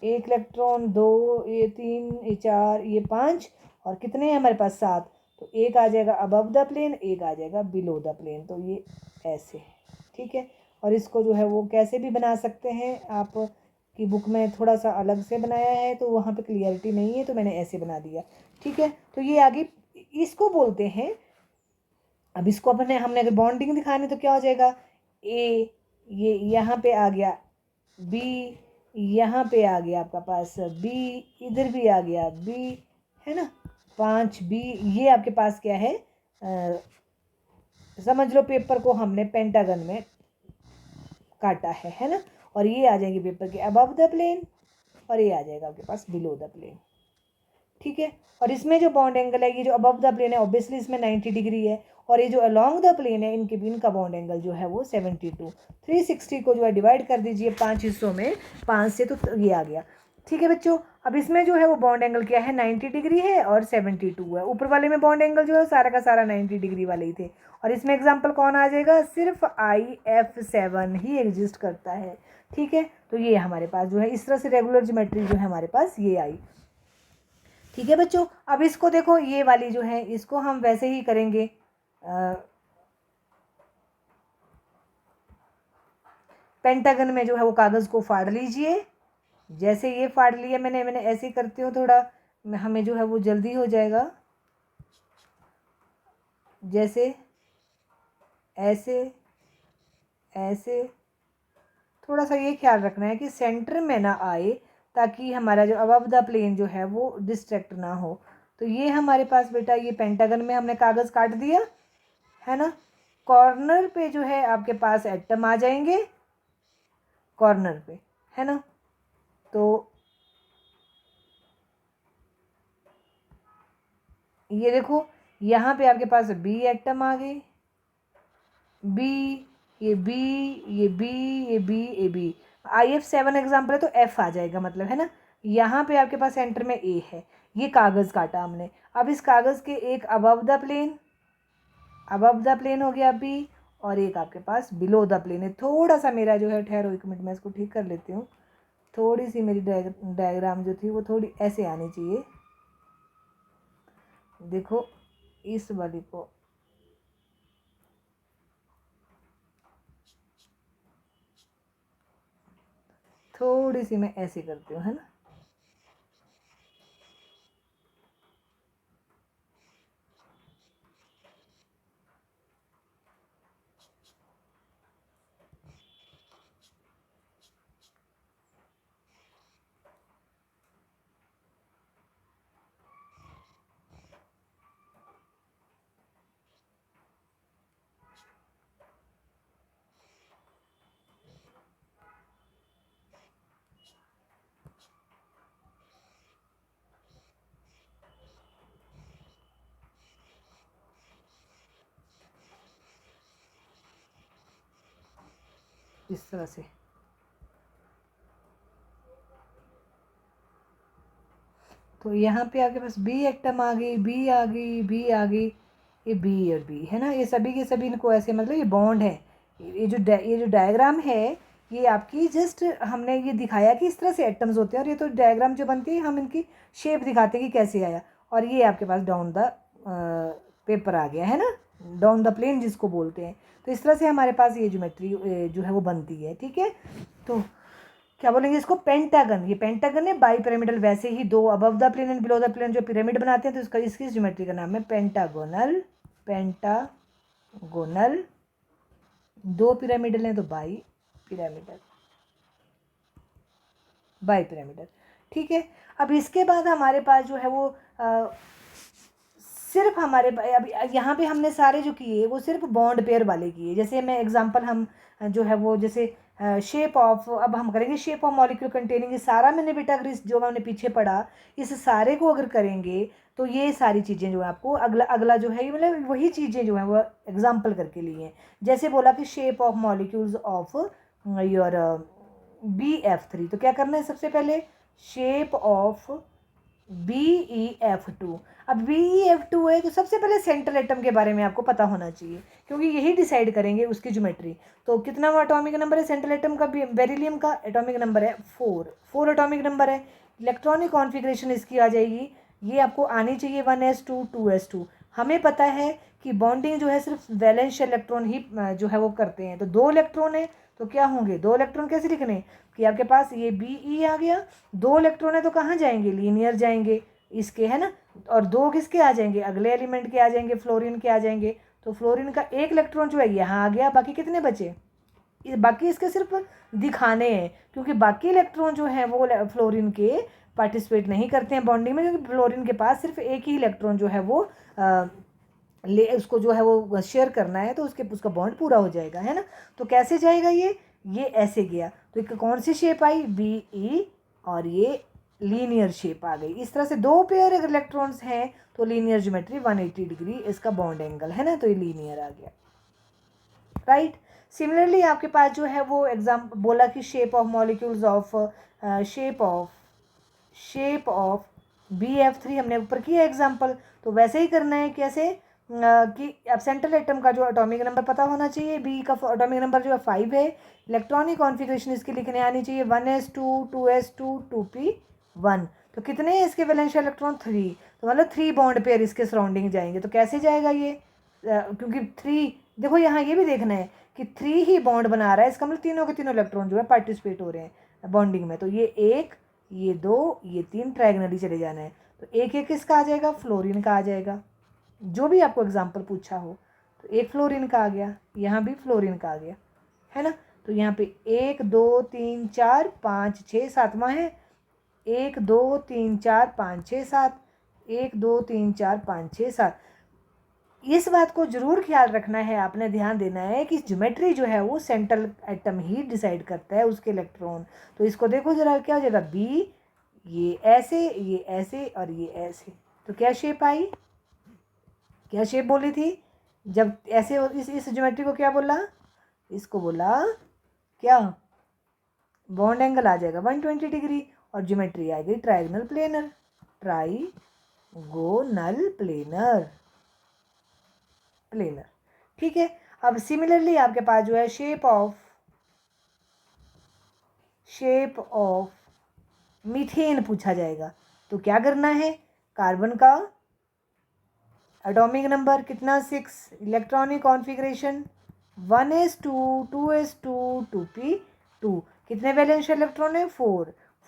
एक इलेक्ट्रॉन, 2, ये 3, ये 4, ये 5 और कितने हैं हमारे पास 7। तो एक आ जाएगा अबव द प्लेन, एक आ जाएगा बिलो द प्लेन। तो ये ऐसे, ठीक है। और इसको जो है वो कैसे भी बना सकते हैं, आप की बुक में थोड़ा सा अलग से बनाया है तो वहाँ पे क्लियरिटी नहीं है, तो मैंने ऐसे बना दिया, ठीक है। तो ये आगे इसको बोलते हैं। अब इसको अपने हमने अगर बॉन्डिंग दिखानी तो क्या हो जाएगा, ए ये यहाँ पे आ गया, बी यहाँ पे आ गया आपका पास, बी इधर भी आ गया, बी है ना, 5 बी। ये आपके पास क्या है, समझ लो पेपर को हमने पेंटागन में काटा है ना। और ये आ जाएंगे पेपर के अबव द प्लेन और ये आ जाएगा आपके पास बिलो द प्लेन, ठीक है। और इसमें जो बॉन्ड एंगल है, ये जो अबव द प्लेन है ऑब्वियसली इसमें 90 डिग्री है, और ये जो अलोंग द प्लेन है इनके इनका बॉन्ड एंगल जो है वो 72। 360 को जो है डिवाइड कर दीजिए 5 हिस्सों में, 5 से, तो ये आ गया, ठीक है बच्चों। अब इसमें जो है वो बॉन्ड एंगल क्या है, 90 डिग्री है और 72 है। ऊपर वाले में बॉन्ड एंगल जो है सारा का सारा 90 डिग्री वाले ही थे। और इसमें एग्जाम्पल कौन आ जाएगा, सिर्फ IF7 ही एग्जिस्ट करता है, ठीक है। तो ये हमारे पास जो है इस तरह से रेगुलर ज्योमेट्री जो है हमारे पास ये आई, ठीक है बच्चों। अब इसको देखो, ये वाली जो है इसको हम वैसे ही करेंगे, पेंटागन में जो है वो कागज़ को फाड़ लीजिए। जैसे ये फाड़ लिया मैंने ऐसे ही करती हूँ, थोड़ा हमें जो है वो जल्दी हो जाएगा। जैसे ऐसे ऐसे, थोड़ा सा ये ख्याल रखना है कि सेंटर में ना आए, ताकि हमारा जो अबव द प्लेन जो है वो डिस्ट्रैक्ट ना हो। तो ये हमारे पास बेटा ये पेंटागन में हमने कागज़ काट दिया है ना। कॉर्नर पे जो है आपके पास एटम आ जाएंगे, कॉर्नर पे, है ना। तो ये देखो यहाँ पे आपके पास बी एटम आ गई, बी, ये बी, ये बी, ये बी, ये बी। IF7 एग्जाम्पल है तो F आ जाएगा, मतलब, है ना। यहाँ पे आपके पास सेंटर में A है। ये कागज़ काटा हमने। अब इस कागज़ के एक above the plane, above the plane हो गया बी, और एक आपके पास बिलो द प्लेन है। थोड़ा सा मेरा जो है, ठहरो एक मिनट, मैं इसको ठीक कर लेती हूँ। थोड़ी सी मेरी डायग्राम जो थी वो थोड़ी ऐसे आनी चाहिए। देखो इस वाली को थोड़ी सी मैं ऐसे करती हूँ, है ना। इस तरह से। तो यहाँ पे आपके पास बी एटम आ गई, बी आ गई, बी आ गई, ये बी और बी, है ना। ये सभी के सभी इनको ऐसे, मतलब ये बॉन्ड है। ये जो डायग्राम है ये आपकी जस्ट हमने ये दिखाया कि इस तरह से एटम्स होते हैं, और ये तो डायग्राम जो बनती है हम इनकी शेप दिखाते हैं कि कैसे आया। और ये आपके पास डाउन द पेपर आ गया, है ना, डाउन द प्लेन जिसको बोलते हैं। तो इस तरह से हमारे पास ये ज्योमेट्री जो है वो बनती है, ठीक है। तो क्या बोलेंगे इसको, पेंटागन। ये पेंटागन है। बाई पिरामिडल वैसे ही दो above the plane and below the plane जो पिरामिड बनाते हैं, तो इसका इसकी ज्योमेट्री का नाम है पेंटागोनल। पेंटागोनल। दो पिरामिडल हैं तो बाई पिरामिडल, बाई पिरामिडल, ठीक है। अब इसके बाद हमारे पास जो है वो सिर्फ हमारे अभी यहाँ पे हमने सारे जो किए वो सिर्फ बॉन्ड पेयर वाले किए। जैसे मैं एग्जांपल हम जो है वो जैसे शेप ऑफ, अब हम करेंगे शेप ऑफ मॉलिक्यूल कंटेनिंग। ये सारा मैंने बेटा अगर इस जो मैंने पीछे पढ़ा इस सारे को अगर करेंगे तो ये सारी चीज़ें जो है आपको अगला अगला जो है, मतलब वही चीज़ें जो है वो एग्जाम्पल करके लिए हैं। जैसे बोला कि shape of molecules of your BF3, तो क्या करना है सबसे पहले, शेप ऑफ BeF2। अब BeF2 है तो सबसे पहले सेंट्रल एटम के बारे में आपको पता होना चाहिए, क्योंकि यही डिसाइड करेंगे उसकी ज्योमेट्री। तो कितना एटॉमिक नंबर है सेंट्रल एटम का? बेरिलियम का एटॉमिक नंबर है 4 एटॉमिक नंबर है। इलेक्ट्रॉनिक कॉन्फ़िगरेशन इसकी आ जाएगी, ये आपको आनी चाहिए 1s2 2s2। हमें पता है कि बॉन्डिंग जो है सिर्फ वैलेंस इलेक्ट्रॉन ही जो है वो करते हैं। तो 2 इलेक्ट्रॉन है तो क्या होंगे? 2 इलेक्ट्रॉन कैसे लिखने कि आपके पास ये Be आ गया, 2 इलेक्ट्रॉन है तो कहाँ जाएंगे? लीनियर जाएंगे इसके, है ना। और 2 किसके आ जाएंगे? अगले एलिमेंट के आ जाएंगे, फ्लोरीन के आ जाएंगे। तो फ्लोरीन का 1 इलेक्ट्रॉन जो है यहाँ आ गया, बाकी कितने बचे? बाकी इसके सिर्फ दिखाने हैं, क्योंकि बाकी इलेक्ट्रॉन जो है वो फ्लोरीन के पार्टिसिपेट नहीं करते हैं बॉन्डिंग में, क्योंकि फ्लोरीन के पास सिर्फ एक ही इलेक्ट्रॉन जो है वो ले उसको जो है वो शेयर करना है, तो उसका बॉन्ड पूरा हो जाएगा, है ना। तो कैसे जाएगा ये ऐसे गया। तो एक कौन सी शेप आई? BE, और ये लीनियर शेप आ गई। इस तरह से 2 पेयर अगर इलेक्ट्रॉन्स हैं तो लीनियर ज्योमेट्री 180 डिग्री इसका बॉन्ड एंगल, है ना। तो ये लीनियर आ गया, राइट। सिमिलरली आपके पास जो है वो एग्जाम बोला कि shape of molecules of shape of BF3 हमने ऊपर किया एग्जाम्पल। तो वैसे ही करना है, कैसे कि अब सेंट्रल एटम का जो एटॉमिक नंबर पता होना चाहिए। बी का एटॉमिक नंबर जो है 5 है। इलेक्ट्रॉनिक कॉन्फ़िगरेशन इसकी लिखने आनी चाहिए 1s2 2s2 2p1। तो कितने हैं इसके वैलेंशियल इलेक्ट्रॉन? 3। तो मतलब 3 बॉन्ड पेयर इसके सराउंडिंग जाएंगे। तो कैसे जाएगा ये? क्योंकि 3, देखो यहाँ ये भी देखना है कि 3 ही बॉन्ड बना रहा है, इसका मतलब तीनों के तीनों इलेक्ट्रॉन जो है पार्टिसिपेट हो रहे हैं बॉन्डिंग में। तो ये 1, ये 2, ये 3 ट्रायगनली चले जाना है। तो एक एक किसका आ जाएगा? फ्लोरीन का आ जाएगा, जो भी आपको एग्जाम्पल पूछा हो। तो एक फ्लोरीन का आ गया, यहाँ भी फ्लोरीन का आ गया, है ना। तो यहाँ पे 1 2 3 4 5 6 7वां है। 1 2 3 4 5 6 7, 1 2 3 4 5 6 7। इस बात को जरूर ख्याल रखना है, आपने ध्यान देना है कि ज्योमेट्री जो है वो सेंट्रल एटम ही डिसाइड करता है उसके इलेक्ट्रॉन। तो इसको देखो जरा, क्या हो जाएगा? B ये ऐसे और ये ऐसे। तो क्या शेप आई? क्या शेप बोली थी? जब ऐसे इस ज्योमेट्री को क्या बोला? इसको बोला क्या? बॉन्ड एंगल आ जाएगा 120 डिग्री, और ज्योमेट्री आ गई ट्रायगोनल प्लेनर, ट्राइगोनल प्लेनर, ठीक है। अब सिमिलरली आपके पास जो है शेप ऑफ मीथेन पूछा जाएगा। तो क्या करना है? कार्बन का एटॉमिक नंबर कितना? 6। Electronic configuration 1s2 2s2 2p2। कितने वैलेंशियल इलेक्ट्रॉन है?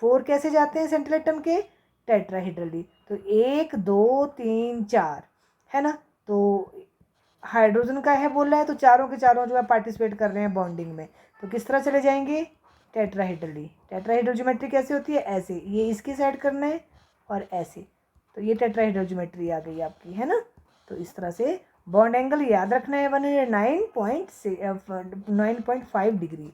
4 कैसे जाते हैं सेंट्रल एटम के? टेट्राहेड्रली। तो 1 2 3 4, है ना। तो हाइड्रोजन का है बोल रहा है, तो चारों के चारों जो है पार्टिसिपेट कर रहे हैं बॉन्डिंग में। तो किस तरह चले जाएंगे? टेट्राहेड्रली। टेट्राहेड्रल ज्योमेट्री कैसे होती है? ऐसे, ये इसकी साइड करना है और ऐसे। तो ये टेट्राहेड्रल ज्योमेट्री आ गई आपकी, है ना। तो इस तरह से बॉन्ड एंगल याद रखना है 109.5 डिग्री,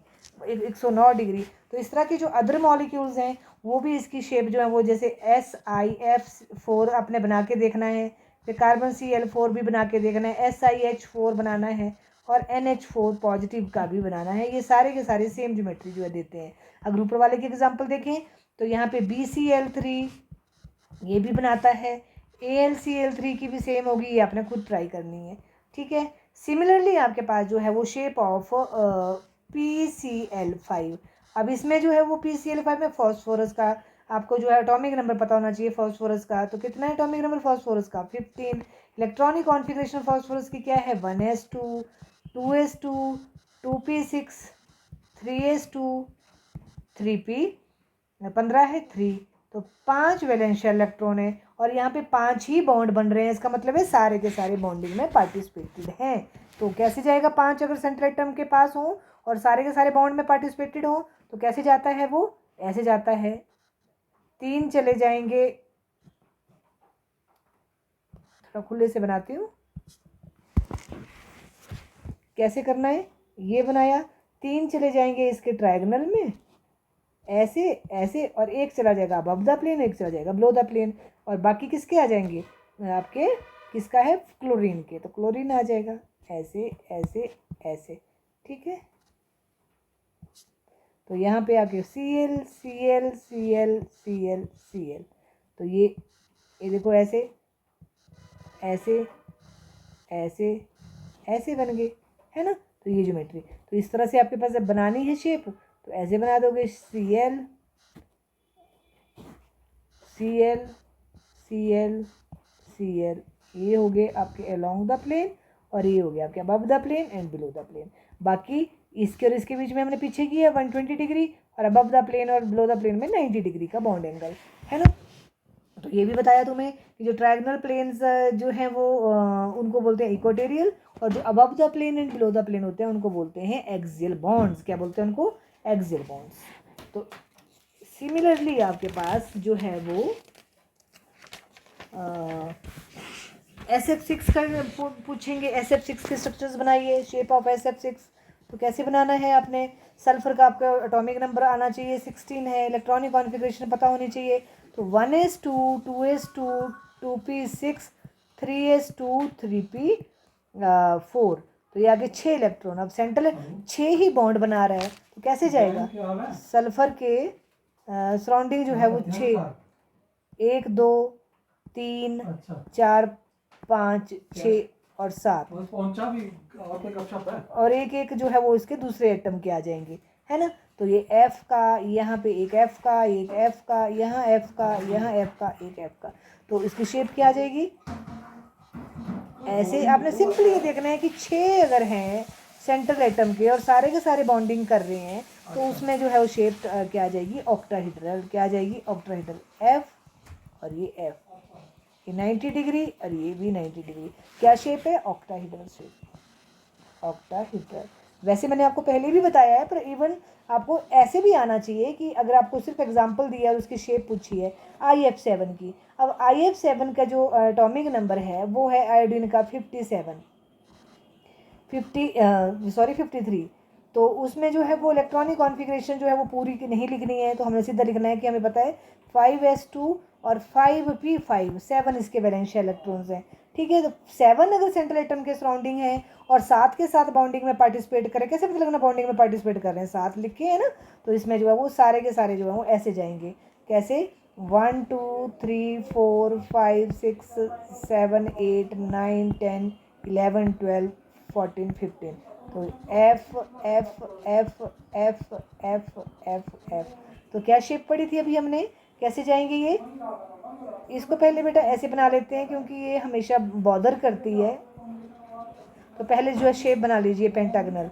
109 डिग्री। तो इस तरह की जो अदर मॉलिक्यूल्स हैं वो भी इसकी शेप जो है वो, जैसे SiF4 आपने बना के देखना है, फिर कार्बन Cl4 भी बना के देखना है, SiH4 बनाना है, और NH4 पॉजिटिव का भी बनाना है। ये सारे के सारे सेम ज्योमेट्री जो है देते हैं। अगर ऊपर वाले के एग्जांपल देखें तो यहाँ पे BCl3 ये भी बनाता है, AlCl3 की भी सेम होगी, ये आपने खुद ट्राई करनी है, ठीक है। सिमिलरली आपके पास जो है वो शेप ऑफ PCl5। अब इसमें जो है वो PCl5 में फॉस्फोरस का आपको जो है एटॉमिक नंबर पता होना चाहिए फॉस्फोरस का। तो कितना है एटॉमिक नंबर फॉस्फोरस का? 15। इलेक्ट्रॉनिक कॉन्फ़िगरेशन फॉस्फोरस की क्या है? 1s2 2s2 2p6 3s2 3p15 है 3। तो 5 वैलेंशियल इलेक्ट्रॉन है, और यहाँ पे 5 ही बॉन्ड बन रहे हैं। इसका मतलब है सारे के सारे बॉन्डिंग में पार्टिसिपेटेड हैं। तो कैसे जाएगा? 5 अगर सेंट्रल एटम के पास हो और सारे के सारे बॉन्ड में पार्टिसिपेटेड हो तो कैसे जाता है वो? ऐसे जाता है। 3 चले जाएंगे, थोड़ा खुले से बनाती हूँ, कैसे करना है? ये बनाया, 3 चले जाएंगे इसके ट्रायगोनल में, ऐसे ऐसे, और एक चला जाएगा अबव द प्लेन, एक चला जाएगा बिलो द प्लेन, और बाकी किसके आ जाएंगे आपके? किसका है? क्लोरीन के। तो क्लोरीन आ जाएगा ऐसे ऐसे ऐसे, ठीक है। तो यहाँ पे आके Cl Cl Cl Cl Cl। तो तो ये देखो ऐसे ऐसे ऐसे ऐसे बन गए, है ना। तो ये ज्योमेट्री, तो इस तरह से आपके पास जब बनानी है शेप तो ऐसे बना दोगे, C L C L C L C L, ये हो गए आपके अलोंग द प्लेन और ये हो गया आपके above the plane and below the plane. बाकी इसके और इसके बीच में हमने पीछे किया 120 डिग्री और अबव द प्लेन और बिलो द प्लेन में 90 डिग्री का बॉन्ड एंगल, है ना। तो ये भी बताया तुम्हें कि जो ट्रायगोनल प्लेन्स जो हैं वो उनको बोलते हैं इक्वेटोरियल, और जो above the plane and below the plane होते हैं उनको बोलते हैं एक्सियल बॉन्ड्स। क्या बोलते हैं उनको? Axial bonds. तो सिमिलरली आपके पास जो है वो SF6 का पूछेंगे। SF6 के स्ट्रक्चर्स बनाइए, शेप ऑफ SF6। तो कैसे बनाना है आपने? सल्फर का आपका एटॉमिक नंबर आना चाहिए 16 है, इलेक्ट्रॉनिक कॉन्फ़िगरेशन पता होनी चाहिए। तो 1s2 2s2 2p6 3s2 3p4, तो ये आगे 6 इलेक्ट्रॉन। अब सेंट्रल 6 ही बॉन्ड बना रहा है तो कैसे जाएगा? सल्फर के सराउंडिंग जो है वो 6, 1 2 3 4 5 6 और 7 और एक एक जो है वो इसके दूसरे एटम के आ जाएंगे, है ना। तो ये F का, यहाँ पे एक F का, एक F का, यहाँ F का, यहाँ F का, एक F का, तो इसकी शेप क्या आ जाएगी? ऐसे आपने सिंपली ये देखना है कि 6 अगर हैं सेंट्रल एटम के और सारे के सारे बॉन्डिंग कर रहे हैं तो उसमें जो है वो शेप क्या आ जाएगी? ऑक्टाहेड्रल। क्या आ जाएगी? ऑक्टाहेड्रल। F और ये F, ये 90 डिग्री और ये भी 90 डिग्री। क्या शेप है? Octahedral shape, octahedral. वैसे मैंने आपको पहले भी बताया है, पर इवन आपको ऐसे भी आना चाहिए कि अगर आपको सिर्फ एग्जांपल दिया और उसकी शेप पूछी है IF7 की। अब IF7 का जो एटॉमिक नंबर है वो है आयोडीन का 53। तो उसमें जो है वो इलेक्ट्रॉनिक कॉन्फ़िगरेशन जो है वो पूरी नहीं लिखनी है, तो हमें सीधा लिखना है कि हमें पता है 5s2 और 5p5, 7 इसके वैलेंशियल इलेक्ट्रॉन्स हैं, ठीक है। तो 7 अगर सेंट्रल एटम के सराउंडिंग है और 7 के साथ बॉन्डिंग में पार्टिसिपेट करें, कैसे पता लगना बॉन्डिंग में पार्टिसिपेट कर रहे हैं? 7 लिखे है ना, तो इसमें जो है वो सारे के सारे जो है वो ऐसे जाएंगे। कैसे? 1 2 3 4 5 6 7 8 9 10 11 12 14 15। तो F F F F F F F। तो क्या शेप पड़ी थी अभी हमने? कैसे जाएंगे ये? इसको पहले बेटा ऐसे बना लेते हैं क्योंकि ये हमेशा बॉदर करती है। तो पहले जो है शेप बना लीजिए पेंटागनल,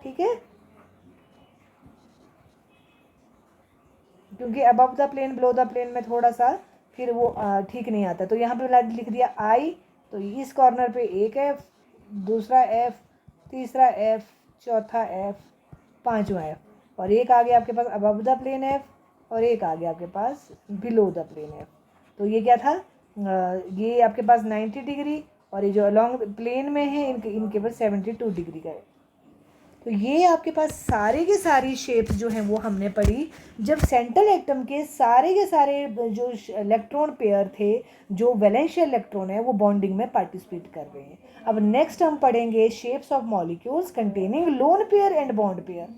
ठीक है, क्योंकि above the plane below the plane में थोड़ा सा फिर वो ठीक नहीं आता। तो यहाँ पे लिख दिया I, तो इस कॉर्नर पे एक F, दूसरा F, तीसरा F, चौथा F, पांचवा F, और एक आ गया आपके पास अबव द प्लेन F और एक आ गया आपके पास बिलो द प्लेन F। तो ये क्या था? ये आपके पास 90 डिग्री और ये जो अलॉन्ग प्लेन में है इनके पास 72 डिग्री का है। तो ये आपके पास सारे के सारी शेप जो हैं वो हमने पढ़ी जब सेंट्रल एटम के सारे जो इलेक्ट्रॉन पेयर थे, जो वैलेंशियल इलेक्ट्रॉन है वो बॉन्डिंग में पार्टिसिपेट कर रहे हैं। अब नेक्स्ट हम पढ़ेंगे shapes of molecules containing lone pair and bond pair,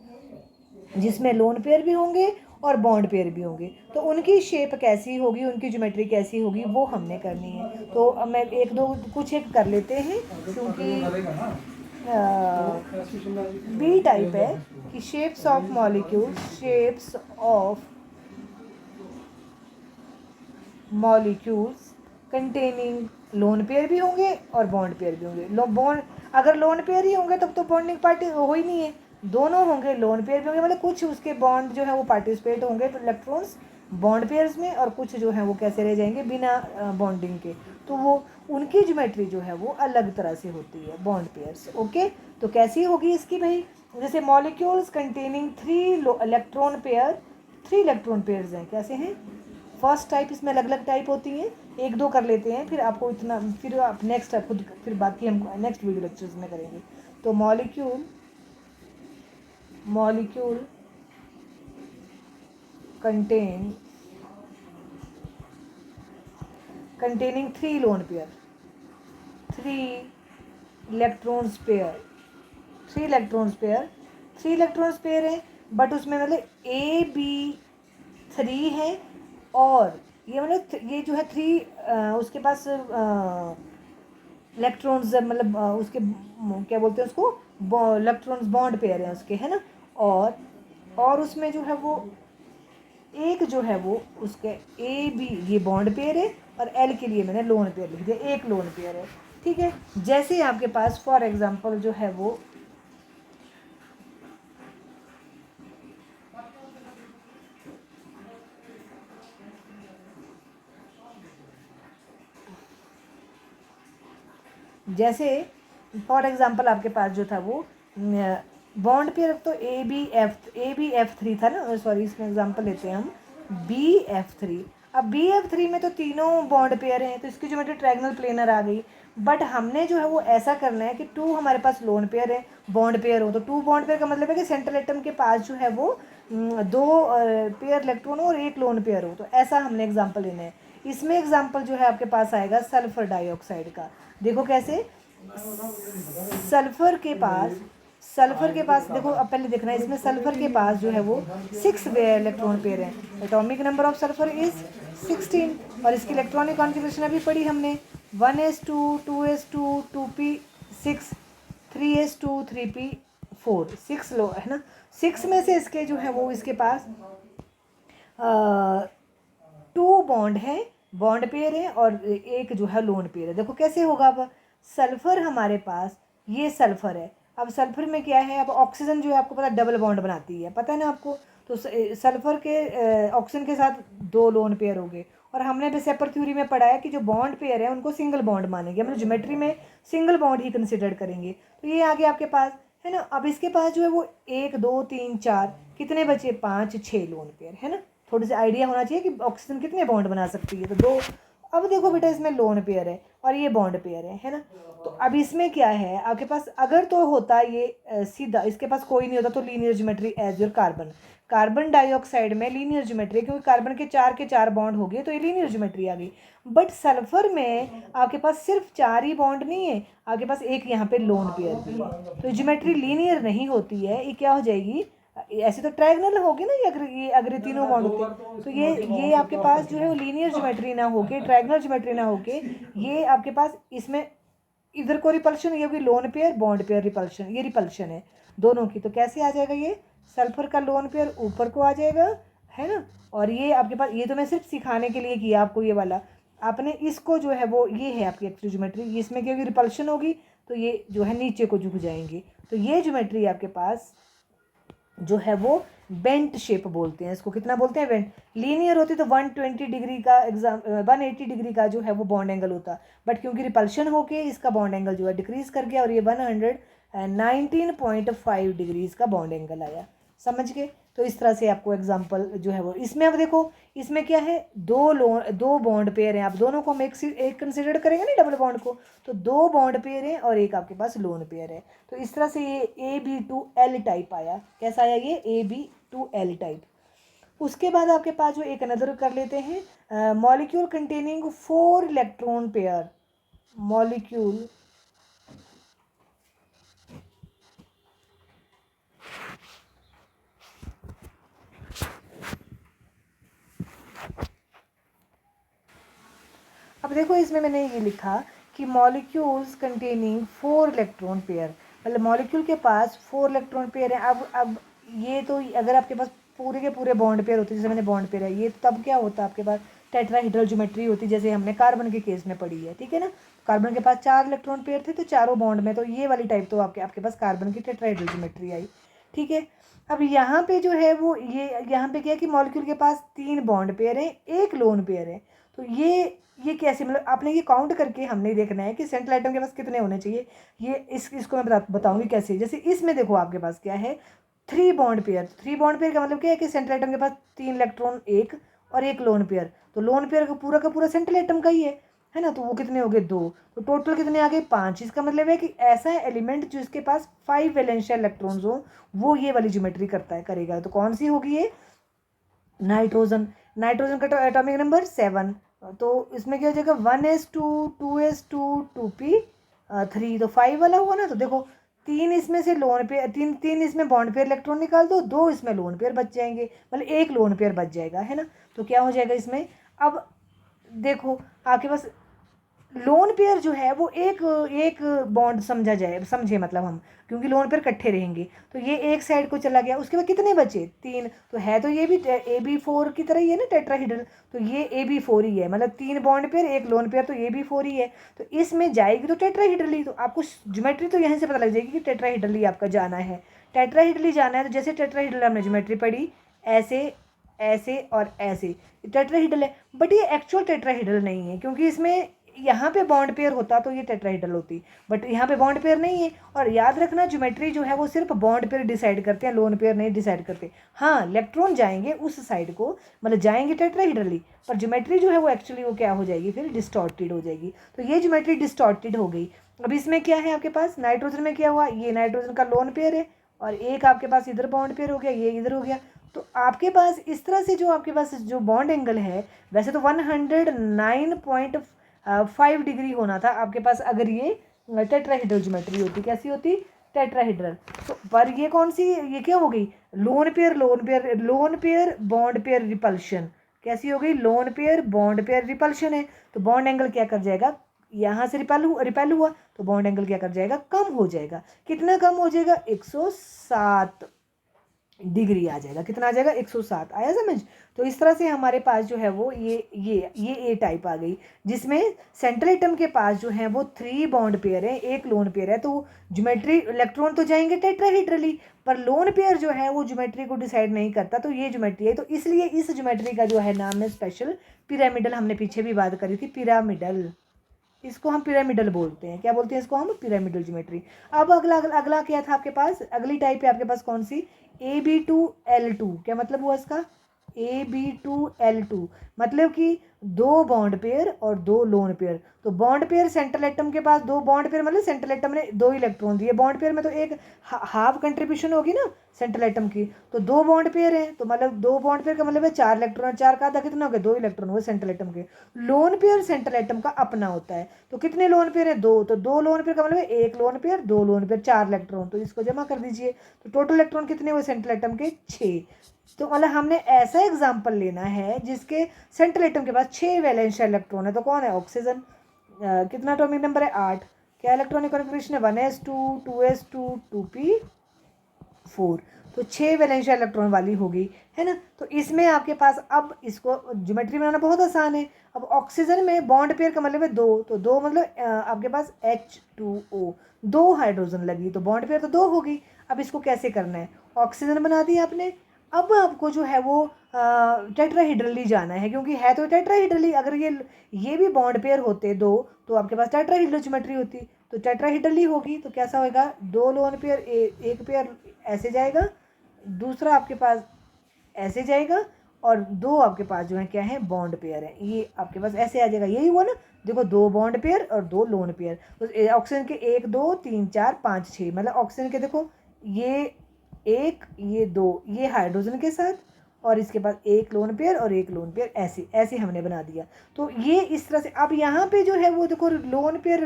जिसमें लोन पेयर भी होंगे और बॉन्ड पेयर भी होंगे। तो उनकी शेप कैसी होगी, उनकी ज्योमेट्री कैसी होगी, वो हमने करनी है। तो अब मैं एक दो कुछ एक कर लेते हैं क्योंकि बी टाइप है कि shapes of molecules containing lone pair भी होंगे और बॉन्ड पेयर भी होंगे। बॉन्ड अगर लोन पेयर ही होंगे तब तो बॉन्डिंग पार्टी हो ही नहीं है, दोनों होंगे, लोन पेयर भी होंगे, मतलब कुछ उसके बॉन्ड जो है वो पार्टिसिपेट होंगे तो इलेक्ट्रॉन्स बॉन्ड पेयर्स में, और कुछ जो है वो कैसे रह जाएंगे बिना बॉन्डिंग के। तो वो उनकी ज्योमेट्री जो है वो अलग तरह से होती है बॉन्ड पेयर्स। ओके, तो कैसी होगी इसकी भाई? जैसे मॉलिक्यूल्स कंटेनिंग 3 इलेक्ट्रॉन पेयर्स हैं। कैसे हैं? फर्स्ट टाइप, इसमें अलग अलग टाइप होती हैं, एक दो कर लेते हैं, फिर आपको इतना, फिर आप नेक्स्ट खुद फिर बाकी हम नेक्स्ट वीडियो लेक्चर्स में करेंगे। तो molecule containing 3 lone pair, 3 electrons pair है, बट उसमें मतलब AB 3 है और ये मतलब ये जो है 3 उसके पास इलेक्ट्रॉन्स मतलब उसके क्या बोलते हैं उसको, इलेक्ट्रॉन्स बॉन्ड पेयर हैं उसके, है ना। और उसमें जो है वो एक जो है वो उसके ए बी ये बॉन्ड पेयर है, और एल के लिए मैंने लोन पेयर लिख दिया, एक लोन पेयर है, ठीक है। जैसे आपके पास फॉर एग्जांपल जो है वो जैसे फॉर एग्जांपल आपके पास जो था वो बॉन्ड पेयर तो ए बी एफ 3 था ना, सॉरी इसमें एग्जांपल लेते हैं हम बी एफ 3। अब बी एफ 3 में तो तीनों बॉन्ड पेयर हैं, तो इसकी ज्योमेट्री ट्रायंगल प्लेनर आ गई। बट हमने जो है वो ऐसा करना है कि 2 हमारे पास लोन पेयर है, बॉन्ड पेयर हो, तो 2 बॉन्ड पेयर का मतलब है कि सेंट्रल एटम के पास जो है वो 2 पेयर इलेक्ट्रॉन हो और एक लोन पेयर हो, तो ऐसा हमने एग्जाम्पल लेना है। इसमें एग्जाम्पल जो है आपके पास आएगा सल्फर डाइऑक्साइड का। देखो कैसे, सल्फर के पास देखो, अब पहले देखना है इसमें सल्फर के पास जो है वो 6 इलेक्ट्रॉन पेयर है। Atomic number of sulphur is 16, और इसकी इलेक्ट्रॉनिक कॉन्फ़िगरेशन अभी पढ़ी हमने 1s2 2s2 2p6 3s2 3p4 6 लो है ना। 6 में से इसके जो है वो इसके पास 2 बॉन्ड है, बॉन्ड पेयर है, और एक जो है लोन पेयर है। देखो कैसे होगा, अब सल्फर हमारे पास ये सल्फर है, अब सल्फर में क्या है, अब ऑक्सीजन जो है आपको पता है डबल बॉन्ड बनाती है, पता है ना आपको। तो सल्फर के ऑक्सीजन के साथ 2 लोन पेयर हो गए, और हमने भी सेपर थ्योरी में पढ़ा है कि जो बॉन्ड पेयर है उनको सिंगल बॉन्ड मानेंगे, मतलब ज्योमेट्री में सिंगल बॉन्ड ही कंसिडर करेंगे। तो ये आगे आपके पास है ना। अब इसके पास जो है वो 1 2 3 4 कितने बचे, 5 6 लोन पेयर, है ना। थोड़ी सी आइडिया होना चाहिए कि ऑक्सीजन कितने बॉन्ड बना सकती है, तो 2। अब देखो बेटा इसमें लोन पेयर है और ये बॉन्ड पेयर है ना। तो अब इसमें क्या है आपके पास, अगर तो होता ये सीधा इसके पास कोई नहीं होता तो linear geometry as your carbon dioxide में लीनियर ज्योमेट्री, क्योंकि कार्बन के 4 बॉन्ड हो गए तो ये लीनियर ज्योमेट्री आ गई। बट सल्फर में आपके पास सिर्फ 4 ही बॉन्ड नहीं है, आपके पास एक यहाँ पे लोन पेयर भी है, तो ज्योमेट्री लीनियर नहीं होती है, ये क्या हो जाएगी, ऐसे तो ट्रायंगल होगी ना, ये अगर तीनों बॉन्ड होते, तो ये आपके पास जो है वो लीनियर ज्योमेट्री ना होके, ट्रायंगल ज्योमेट्री ना होके, ये आपके पास इसमें इधर को रिपल्शन, ये होगी loan pair bond pair repulsion, ये रिपल्शन है दोनों की। तो कैसे आ जाएगा, ये सल्फर का लोन पेयर ऊपर को आ जाएगा, है ना। और ये आपके पास, ये तो मैं सिर्फ सिखाने के लिए किया आपको ये वाला, आपने इसको जो है वो ये है आपकी एक्चुअल ज्योमेट्री, इसमें क्या होगी, रिपल्शन होगी, तो ये जो है नीचे को झुक जाएंगे। तो ये ज्योमेट्री आपके पास जो है वो बेंट शेप बोलते हैं इसको, कितना बोलते हैं, बेंट। लीनियर होती तो 120 डिग्री का 180 डिग्री का जो है वो बॉन्ड एंगल होता, बट क्योंकि रिपल्शन होके इसका बॉन्ड एंगल जो है डिक्रीज कर गया, और ये 119.5 डिग्रीज का बॉन्ड एंगल आया, समझ गए। तो इस तरह से आपको एग्जांपल जो है वो इसमें, अब देखो इसमें क्या है, 2 बॉन्ड पेयर हैं, आप दोनों को हम एक कंसिडर करेंगे ना डबल बॉन्ड को, तो 2 बॉन्ड पेयर हैं और एक आपके पास लोन पेयर है। तो इस तरह से ये AB2L टाइप आया, कैसा आया ये AB2L टाइप। उसके बाद आपके पास जो एक अनदर कर लेते हैं, molecule containing 4 electron pair, molecule अब देखो इसमें मैंने ये लिखा कि मॉलिक्यूल्स कंटेनिंग 4 इलेक्ट्रॉन पेयर, मतलब मॉलिक्यूल के पास 4 इलेक्ट्रॉन पेयर है। अब ये तो अगर आपके पास पूरे के पूरे बॉन्ड पेयर होते, जैसे मैंने बॉन्ड पेयर है ये, तब क्या होता आपके पास टेट्राहेड्रल ज्योमेट्री होती, जैसे हमने कार्बन के केस में पढ़ी है, ठीक है ना। कार्बन के पास 4 इलेक्ट्रॉन पेयर थे तो चारों बॉन्ड में, तो ये वाली टाइप तो आपके पास कार्बन की टेट्राहेड्रल ज्योमेट्री आई, ठीक है। अब यहाँ पे जो है वो ये यहाँ पे क्या है कि मॉलिक्यूल के पास 3 बॉन्ड पेयर है, एक लोन पेयर है। तो ये कैसे, मतलब आपने ये काउंट करके हमने देखना है कि सेंट्रल एटम के पास कितने होने चाहिए। ये इसको मैं बताऊंगी कैसे। जैसे इसमें देखो आपके पास क्या है, 3 बॉन्ड पेयर। 3 बॉन्ड पेयर का मतलब क्या है कि सेंट्रल एटम के पास 3 इलेक्ट्रॉन एक और एक लोन पेयर, तो लोन पेयर का पूरा सेंट्रल एटम का ही है ना। तो वो कितने हो गए, 2, तो टोटल कितने आ गए, 5। इसका मतलब है कि ऐसा एलिमेंट जो इसके पास 5 वैलेंशियल इलेक्ट्रॉन्स हो वो ये वाली ज्योमेट्री करेगा। तो कौन सी होगी ये, नाइट्रोजन का एटॉमिक नंबर 7, तो इसमें क्या हो जाएगा 1s2 2s2 2p3, तो 5 वाला हुआ ना। तो देखो 3 इसमें से लोन पेयर, तीन इसमें बॉन्ड पेयर इलेक्ट्रॉन निकाल दो, 2 इसमें लोन पेयर बच जाएंगे, मतलब एक लोन पेयर बच जाएगा, है ना। तो क्या हो जाएगा इसमें, अब देखो आपके पास लोन पेयर जो है वो एक एक बॉन्ड समझा जाए, समझे मतलब हम, क्योंकि लोन पेयर इकट्ठे रहेंगे। तो ये एक साइड को चला गया, उसके बाद कितने बचे, 3। तो है तो ये भी AB4 की तरह ही है ना, टेट्राहीड्रल। तो ये AB4 ही है, मतलब 3 बॉन्ड पेयर एक लोन पेयर, तो AB4 ही है। तो इसमें जाएगी तो टेट्राहीड्रली। तो आपको ज्योमेट्री तो यहाँ से पता लग जाएगी कि टेट्राहीड्रली आपका जाना है, टेट्राहीड्रली जाना है। तो जैसे टेट्राहीड्रल हमने ज्योमेट्री पढ़ी, ऐसे ऐसे और ऐसे टेट्राहीड्रल है। बट ये एक्चुअल टेट्राहीड्रल नहीं है, क्योंकि इसमें यहाँ पे बॉन्ड पेयर होता तो ये टेट्राहीड्रल होती, बट यहाँ पे बॉन्ड पेयर नहीं है। और याद रखना ज्योमेट्री जो है वो सिर्फ बॉन्ड पेयर डिसाइड करते हैं, लोन पेयर नहीं डिसाइड करते। हाँ, इलेक्ट्रॉन जाएंगे उस साइड को, मतलब जाएंगे टेट्राहीड्रली, पर ज्योमेट्री जो है वो एक्चुअली वो क्या हो जाएगी, फिर डिस्टॉर्टेड हो जाएगी। तो ये ज्योमेट्री डिस्टॉर्टेड हो गई। अब इसमें क्या है आपके पास, नाइट्रोजन में क्या हुआ, ये नाइट्रोजन का लोन पेयर है, और एक आपके पास इधर बॉन्ड पेयर हो गया, ये इधर हो गया। तो आपके पास इस तरह से जो आपके पास जो बॉन्ड एंगल है, वैसे तो 109.5 डिग्री होना था आपके पास, अगर ये टेट्राहीड्रल ज्योमेट्री होती। कैसी होती, टेट्राहीड्रल। तो पर ये कौन सी, ये क्या हो गई, loan pair lone pair lone pair bond pair repulsion. कैसी हो गई, loan pair bond pair repulsion है। तो बॉन्ड एंगल क्या कर जाएगा, यहाँ से रिपेल हुआ, तो बॉन्ड एंगल क्या कर जाएगा, कम हो जाएगा। कितना कम हो जाएगा, 107 डिग्री आ जाएगा। कितना आ जाएगा, 107। आया समझ। तो इस तरह से हमारे पास जो है वो ये ए टाइप आ गई, जिसमें सेंट्रल एटम के पास जो है वो 3 बॉन्ड पेयर है, एक लोन पेयर है। तो ज्योमेट्री इलेक्ट्रॉन तो जाएंगे टेट्राहीड्रली, पर लोन पेयर जो है वो ज्योमेट्री को डिसाइड नहीं करता। तो ये ज्योमेट्री है, तो इसलिए इस ज्योमेट्री का जो है नाम है स्पेशल पिरामिडल। हमने पीछे भी बात करी थी, पिरामिडल, इसको हम पिरामिडल बोलते हैं। क्या बोलते हैं इसको हम, पिरामिडल ज्योमेट्री। अब अगला अगला अगला क्या था आपके पास, अगली टाइप है आपके पास कौन सी, AB2L2। क्या मतलब हुआ इसका, AB2L2 मतलब कि 2 बॉन्ड पेयर और 2 लोन पेयर। तो बॉन्ड पेयर सेंट्रल एटम के पास 2 बॉन्ड पेयर, मतलब सेंट्रल एटम ने 2 इलेक्ट्रॉन दिए। बॉन्ड पेयर में तो एक हाफ कंट्रीब्यूशन होगी ना सेंट्रल एटम की। तो 2 बॉन्ड पेयर है, तो मतलब 2 बॉन्ड पेयर का मतलब है 4 इलेक्ट्रॉन, 4 का आधा कितना हो गया, 2 इलेक्ट्रॉन हुए सेंट्रल एटम के। लोन पेयर सेंट्रल एटम का अपना होता है। तो कितने लोन पेयर है, 2। तो 2 लोन पेयर का मतलब है 1 lone pair 2 lone pair, 4 electron. तो इसको जमा कर दीजिए, तो टोटल इलेक्ट्रॉन कितने हुए सेंट्रल एटम के, 6। तो मतलब हमने ऐसा एग्जाम्पल लेना है जिसके सेंट्रल एटम के पास 6 वैलेंशियल इलेक्ट्रॉन है। तो कौन है, ऑक्सीजन। कितना एटॉमिक नंबर है, 8। क्या इलेक्ट्रॉनिक कॉन्फ़िगरेशन है, 1s2 2s2 2p4। तो 6 वैलेंशियल इलेक्ट्रॉन वाली होगी, है ना। तो इसमें आपके पास, अब इसको ज्योमेट्री बनाना बहुत आसान है। अब ऑक्सीजन में बॉन्ड पेयर का मतलब है 2, तो 2 मतलब आपके पास H2O, 2 हाइड्रोजन लगी, तो बॉन्ड पेयर तो 2 होगी। अब इसको कैसे करना है, ऑक्सीजन बना दी आपने। अब आपको जो है वो टेट्राहीड्रली जाना है, क्योंकि है तो टेट्राहीड्रली। अगर ये भी बॉन्ड पेयर होते 2, तो आपके पास टेट्राहीड्रल ज्योमेट्री होती। तो टेट्राहीड्रली होगी, तो कैसा होगा, 2 लोन पेयर, एक पेयर ऐसे जाएगा, दूसरा आपके पास ऐसे जाएगा, और 2 आपके पास जो है क्या है, बॉन्ड पेयर है। ये आपके पास ऐसे आ जाएगा, यही हुआ ना। देखो 2 बॉन्ड पेयर और 2 लोन पेयर। तो ऑक्सीजन के 1 2 3 4 5 6, मतलब ऑक्सीजन के देखो ये 1 ये 2, ये हाइड्रोजन के साथ, और इसके पास 1 लोन पेयर और 1 लोन पेयर, ऐसे ऐसे हमने बना दिया। तो ये इस तरह से। अब यहाँ पे जो है वो देखो लोन पेयर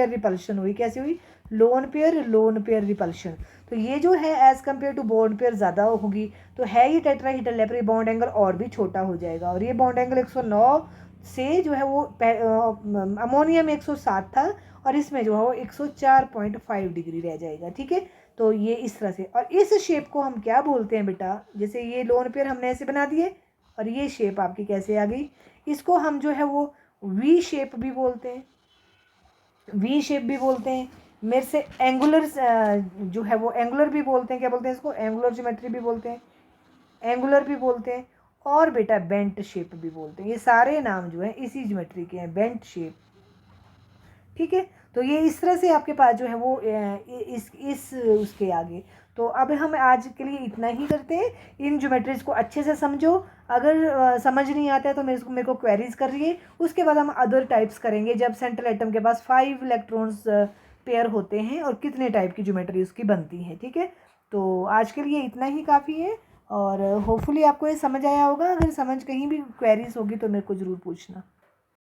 रिपल्शन हुई। कैसे हुई, लोन पेयर रिपल्शन। तो ये जो है as compare to bond pair ज़्यादा होगी। तो है ये टेट्राहीड्रल है, पर ये बॉन्ड एंगल और भी छोटा हो जाएगा। और ये बॉन्ड एंगल 109 से जो है वो अमोनिया में 107 था, और इसमें जो है वो 104.5 डिग्री रह जाएगा। ठीक है, तो ये इस तरह से। और इस शेप को हम क्या बोलते हैं बेटा, जैसे ये लोन पेयर हमने ऐसे बना दिए, और ये शेप आपकी कैसे आ गई, इसको हम जो है वो वी शेप भी बोलते हैं, वी शेप भी बोलते हैं। मेरे से एंगुलर जो है वो एंगुलर भी बोलते हैं। क्या बोलते हैं इसको, एंगुलर ज्योमेट्री भी बोलते हैं, एंगुलर भी बोलते हैं, और बेटा बेंट शेप भी बोलते हैं। ये सारे नाम जो है इसी ज्योमेट्री के हैं, बेंट शेप। ठीक है, तो ये इस तरह से आपके पास जो है वो इस उसके आगे। तो अब हम आज के लिए इतना ही करते हैं। इन ज्योमेट्रीज को अच्छे से समझो। अगर समझ नहीं आता है तो मेरे को क्वेरीज करिए। उसके बाद हम अदर टाइप्स करेंगे, जब सेंट्रल एटम के पास 5 इलेक्ट्रॉन्स पेयर होते हैं और कितने टाइप की ज्योमेट्री उसकी बनती है। ठीक है, तो आज के लिए इतना ही काफ़ी है, और होपफुली आपको ये समझ आया होगा। अगर समझ कहीं भी क्वेरीज होगी तो मेरे को ज़रूर पूछना।